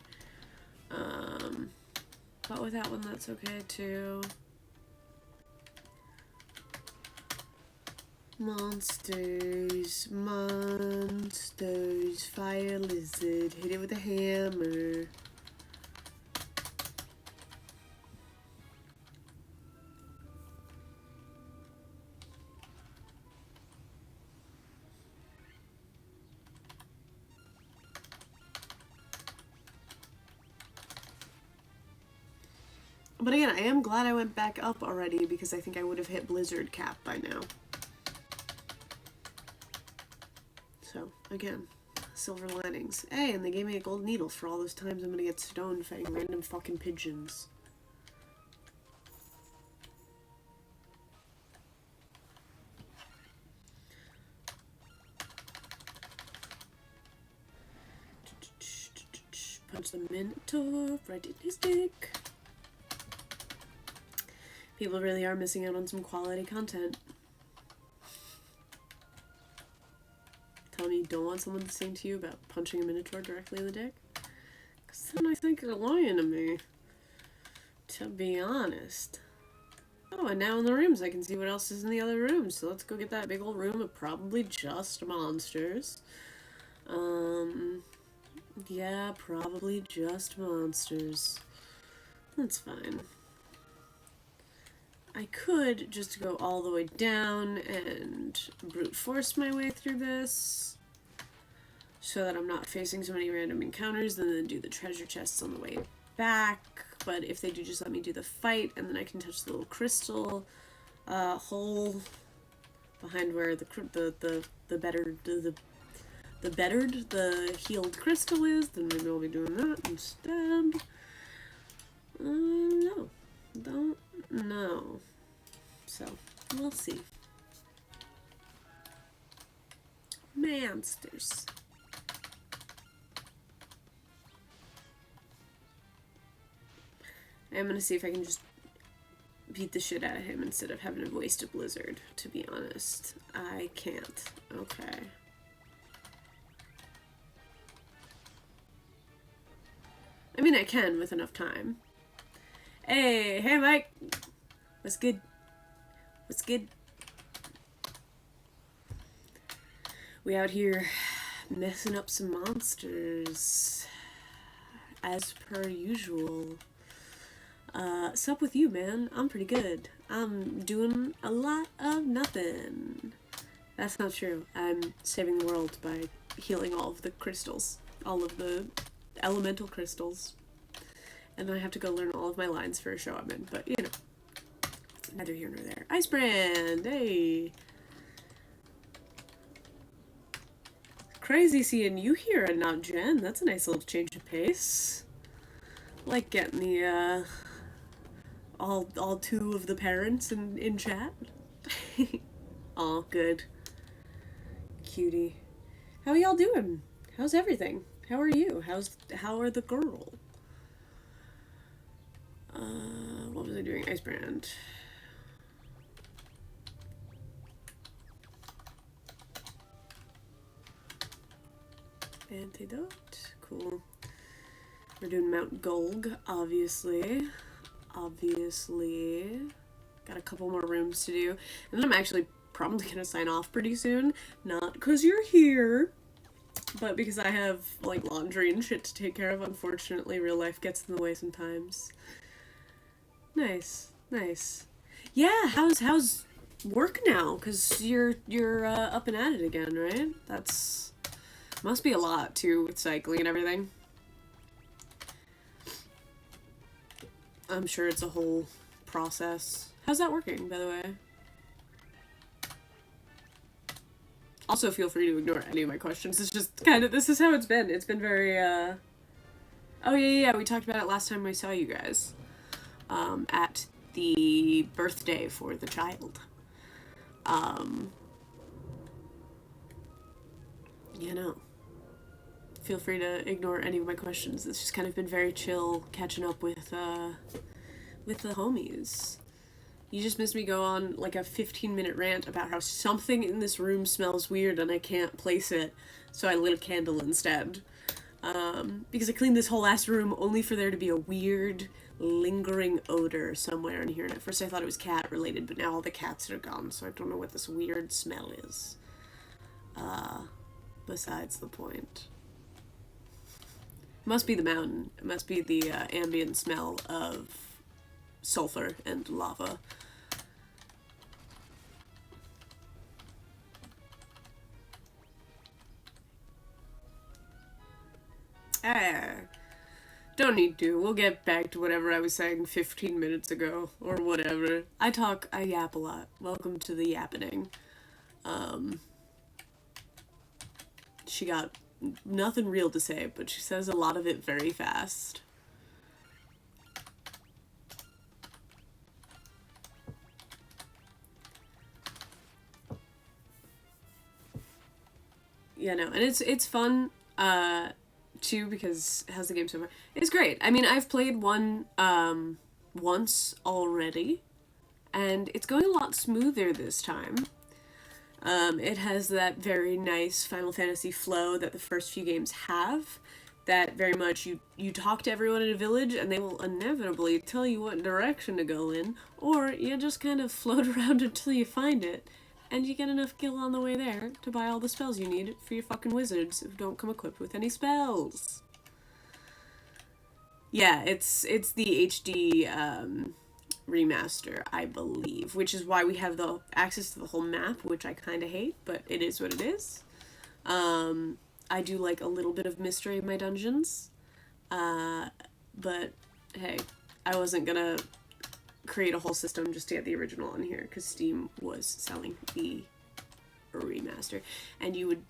[SPEAKER 1] But with that one, that's okay, too. Monsters, monsters, fire lizard, hit it with a hammer. But again, I am glad I went back up already because I think I would have hit Blizzard Cap by now. So, again, silver linings. Hey, and they gave me a gold needle for all those times I'm gonna get stoned fighting random fucking pigeons. Punch the Minotaur right in his dick. People really are missing out on some quality content. Tell me you don't want someone to sing to you about punching a Minotaur directly in the dick? Because then I think you're lying to me. To be honest. Oh, and now in the rooms I can see what else is in the other rooms. So let's go get that big old room of probably just monsters. Yeah, probably just monsters. That's fine. I could just go all the way down and brute force my way through this so that I'm not facing so many random encounters and then do the treasure chests on the way back. But if they do just let me do the fight and then I can touch the little crystal hole behind where the healed crystal is, then maybe I'll be doing that instead. No. Don't know. So, we'll see. Monsters. I'm gonna see if I can just beat the shit out of him instead of having to waste a blizzard, to be honest. I can't. Okay. I mean, I can with enough time. Hey, Mike. What's good? What's good? We out here messing up some monsters. As per usual. What's up with you, man? I'm pretty good. I'm doing a lot of nothing. That's not true. I'm saving the world by healing all of the crystals. All of the elemental crystals. And then I have to go learn all of my lines for a show I'm in. But, you know, neither here nor there. Ice Brand! Hey! Crazy seeing you here and not Jen. That's a nice little change of pace. Like getting the, all two of the parents in chat. Aw, good. Cutie. How are y'all doing? How's everything? How are you? How are the girl? What was I doing? Ice Brand. Antidote. Cool. We're doing Mount Gulg, obviously. Obviously. Got a couple more rooms to do. And then I'm actually probably gonna sign off pretty soon. Not because you're here, but because I have, like, laundry and shit to take care of. Unfortunately, real life gets in the way sometimes. Nice. Nice. Yeah, how's work now? Because you're up and at it again, right? That's... must be a lot, too, with cycling and everything. I'm sure it's a whole process. How's that working, by the way? Also, feel free to ignore any of my questions. It's just kind of, this is how it's been. It's been very, oh, yeah, we talked about it last time I saw you guys. At the birthday for the child. You know. Feel free to ignore any of my questions. It's just kind of been very chill catching up with the homies. You just missed me go on like a 15-minute rant about how something in this room smells weird and I can't place it, so I lit a candle instead. Because I cleaned this whole last room only for there to be a weird, lingering odor somewhere in here. And at first I thought it was cat related, but now all the cats are gone, so I don't know what this weird smell is. Besides the point. Must be the mountain. It must be the ambient smell of sulfur and lava. Don't need to. We'll get back to whatever I was saying 15 minutes ago, or whatever. I yap a lot. Welcome to the yappening. She got nothing real to say, but she says a lot of it very fast. Yeah, no, and it's fun, too, because how's the game so far? It's great. I mean, I've played one, once already, and it's going a lot smoother this time. It has that very nice Final Fantasy flow that the first few games have, that very much you talk to everyone in a village and they will inevitably tell you what direction to go in, or you just kind of float around until you find it, and you get enough gil on the way there to buy all the spells you need for your fucking wizards who don't come equipped with any spells. Yeah, it's the HD, remaster, I believe, which is why we have the access to the whole map, which I kind of hate, but it is what it is. I do like a little bit of mystery in my dungeons, but hey, I wasn't gonna create a whole system just to get the original on here, because Steam was selling the remaster, and you would,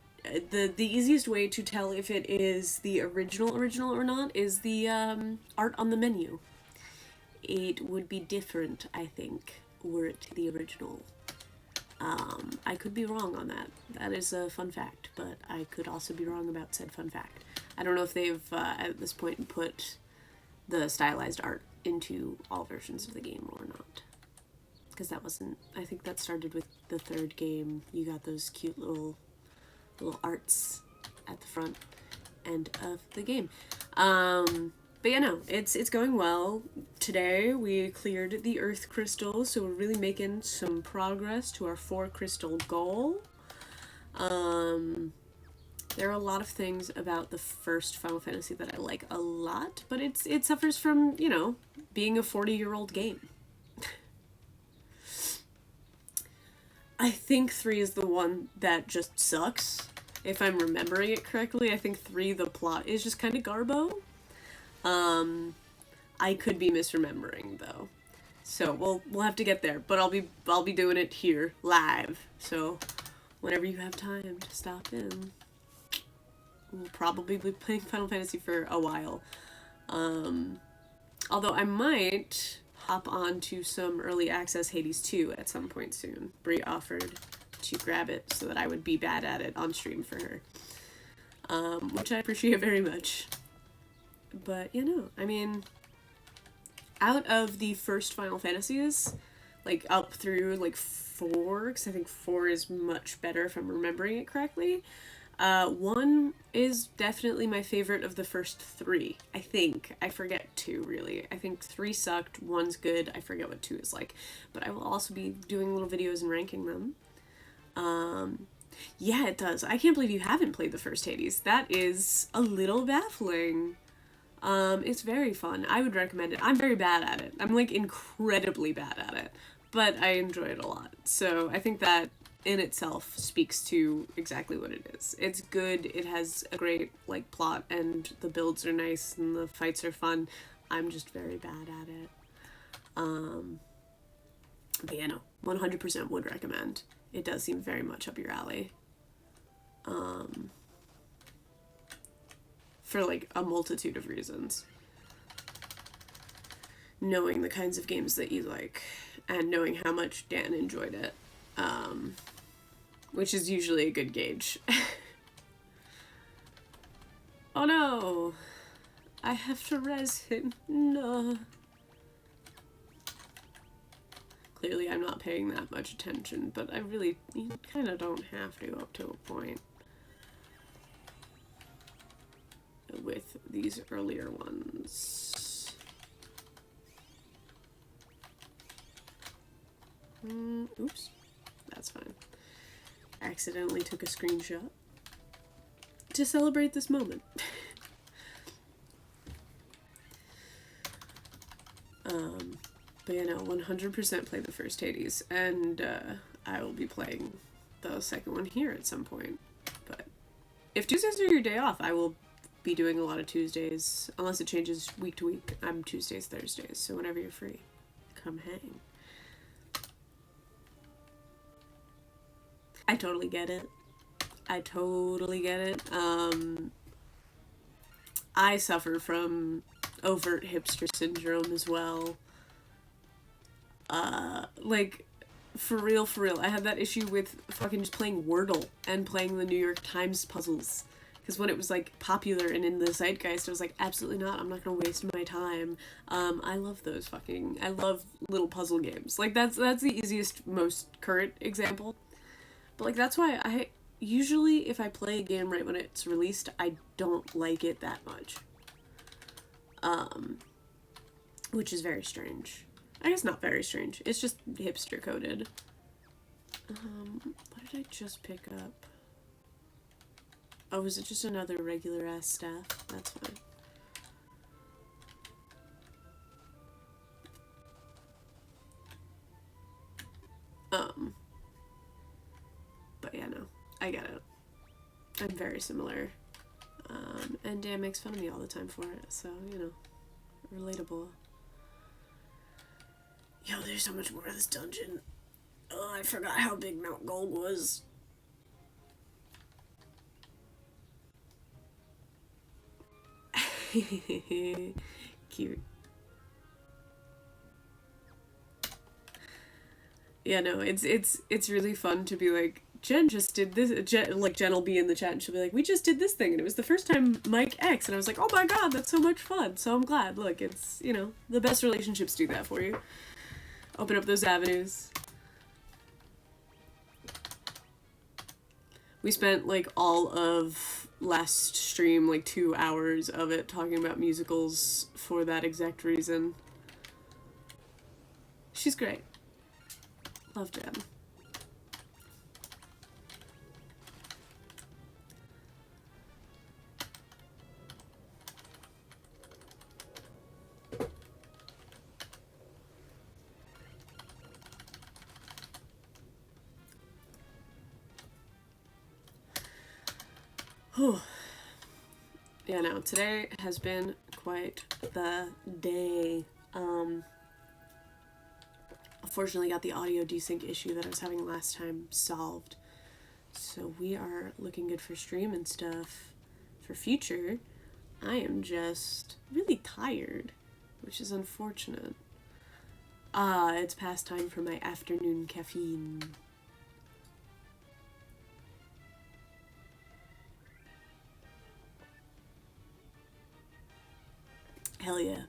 [SPEAKER 1] the easiest way to tell if it is the original or not is the art on the menu. It would be different, I think, were it the original. I could be wrong on that. That is a fun fact, but I could also be wrong about said fun fact. I don't know if they've, at this point, put the stylized art into all versions of the game or not. Because that wasn't... I think that started with the third game. You got those cute little arts at the front end of the game. But But yeah, no, it's going well. Today we cleared the earth crystal, so we're really making some progress to our 4 crystal goal. There are a lot of things about the first Final Fantasy that I like a lot, but it suffers from, you know, being a 40-year-old game. I think 3 is the one that just sucks. If I'm remembering it correctly, I think 3, the plot is just kind of garbo. I could be misremembering though. So we'll have to get there, but I'll be doing it here live. So whenever you have time to stop in, we'll probably be playing Final Fantasy for a while. Although I might hop on to some early access Hades 2 at some point soon. Brie offered to grab it so that I would be bad at it on stream for her. Which I appreciate very much. But, you know, I mean, out of the first Final Fantasies, like, up through, like, 4, because I think 4 is much better if I'm remembering it correctly, 1 is definitely my favorite of the first 3, I think. I forget 2, really. I think 3 sucked, 1's good, I forget what 2 is like. But I will also be doing little videos and ranking them. Yeah, it does. I can't believe you haven't played the first Hades. That is a little baffling. It's very fun. I would recommend it. I'm very bad at it. I'm, like, incredibly bad at it. But I enjoy it a lot. So I think that in itself speaks to exactly what it is. It's good, it has a great, like, plot, and the builds are nice, and the fights are fun. I'm just very bad at it. But yeah, no, 100% would recommend. It does seem very much up your alley. For, like, a multitude of reasons. Knowing the kinds of games that you like, and knowing how much Dan enjoyed it. Which is usually a good gauge. Oh no! I have to res him. No. Clearly I'm not paying that much attention, but I really, you kind of don't have to up to a point. With these earlier ones. Oops. That's fine. Accidentally took a screenshot to celebrate this moment. But you know, 100% play the first Hades, and I will be playing the second one here at some point. But if Tuesdays are your day off, I will be doing a lot of Tuesdays, unless it changes week to week. I'm Tuesdays, Thursdays, so whenever you're free, come hang. I totally get it. I totally get it. I suffer from overt hipster syndrome as well. Like, for real, I had that issue with fucking just playing Wordle and playing the New York Times puzzles. Because when it was, like, popular and in the zeitgeist, I was like, absolutely not, I'm not gonna waste my time. I love those I love little puzzle games. Like, that's the easiest, most current example. But, like, that's why I usually, if I play a game right when it's released, I don't like it that much. Which is very strange. I guess not very strange. It's just hipster coded. What did I just pick up? Oh, is it just another regular ass staff? That's fine. But yeah, no. I get it. I'm very similar. And Dan makes fun of me all the time for it, so, you know, relatable. Yo, there's so much more of this dungeon. Oh, I forgot how big Mount Gulg was. Cute. Yeah, no, it's really fun to be like, Jen just did this. Jen will be in the chat and she'll be like, we just did this thing and it was the first time Mike X, and I was like, oh my god, that's so much fun. So I'm glad. Look, it's, you know, the best relationships do that for you. Open up those avenues. We spent, like, all of last stream, like 2 hours of it, talking about musicals for that exact reason. She's great. Love Jen. Whew. Yeah, no, today has been quite the day. Unfortunately got the audio desync issue that I was having last time solved. So we are looking good for stream and stuff for future. I am just really tired, which is unfortunate. It's past time for my afternoon caffeine. Hell yeah.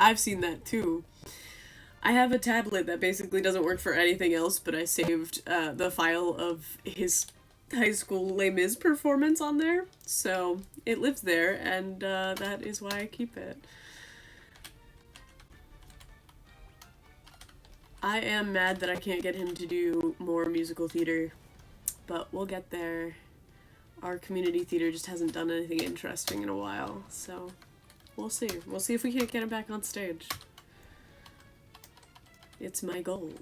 [SPEAKER 1] I've seen that too. I have a tablet that basically doesn't work for anything else, but I saved the file of his high school Les Mis performance on there, so it lives there, and that is why I keep it. I am mad that I can't get him to do more musical theater, but we'll get there. Our community theater just hasn't done anything interesting in a while, so we'll see. We'll see if we can't get him back on stage. It's my goal.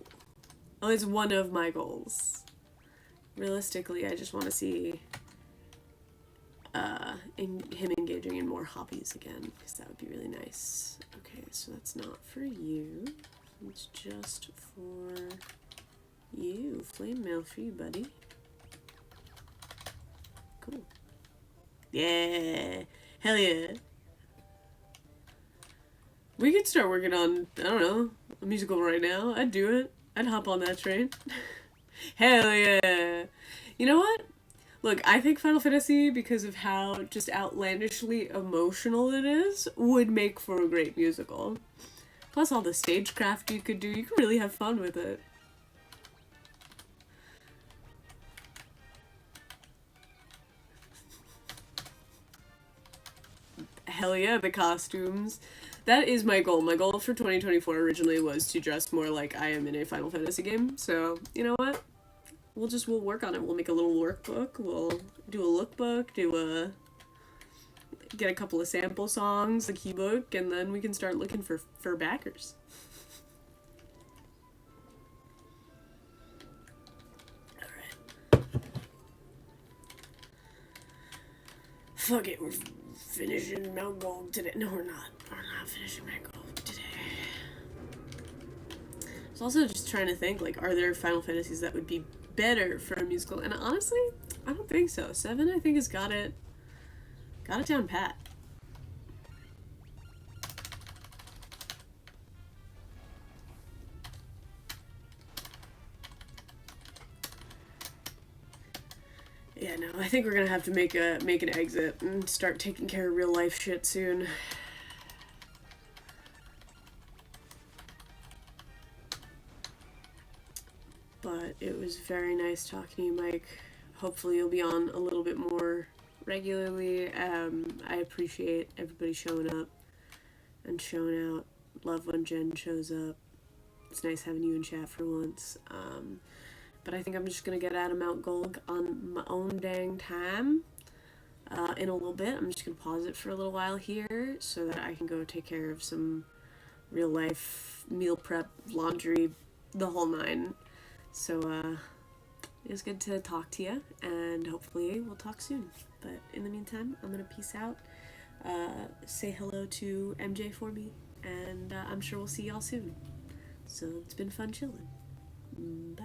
[SPEAKER 1] Oh, it's one of my goals. Realistically, I just want to see him engaging in more hobbies again, because that would be really nice. Okay, so that's not for you. It's just for you. Flame mail for you, buddy. Cool. Yeah! Hell yeah! We could start working on, I don't know, a musical right now. I'd do it. I'd hop on that train. Hell yeah! You know what? Look, I think Final Fantasy, because of how just outlandishly emotional it is, would make for a great musical. Plus all the stagecraft you could do, you could really have fun with it. Hell yeah, the costumes. That is my goal. My goal for 2024 originally was to dress more like I am in a Final Fantasy game. So, you know what? We'll work on it. We'll make a little workbook. We'll do a lookbook, get a couple of sample songs, a keybook, and then we can start looking for backers. Alright. Fuck it, we're finishing Mount Gulg today. No, we're not. We're not finishing Mount Gulg today. I was also just trying to think, like, are there Final Fantasies that would be better for a musical? And honestly, I don't think so. 7, I think, has got it down pat. Yeah, no, I think we're gonna have to make an exit and start taking care of real life shit soon. But it was very nice talking to you, Mike. Hopefully you'll be on a little bit more regularly. I appreciate everybody showing up and showing out. Love when Jen shows up. It's nice having you in chat for once. But I think I'm just gonna get out of Mount Gulg on my own dang time. In a little bit, I'm just gonna pause it for a little while here so that I can go take care of some real life meal prep, laundry, the whole nine. So, it was good to talk to you, and hopefully we'll talk soon. But in the meantime, I'm gonna peace out. Say hello to MJ for me, and I'm sure we'll see y'all soon. So it's been fun chilling. Bye.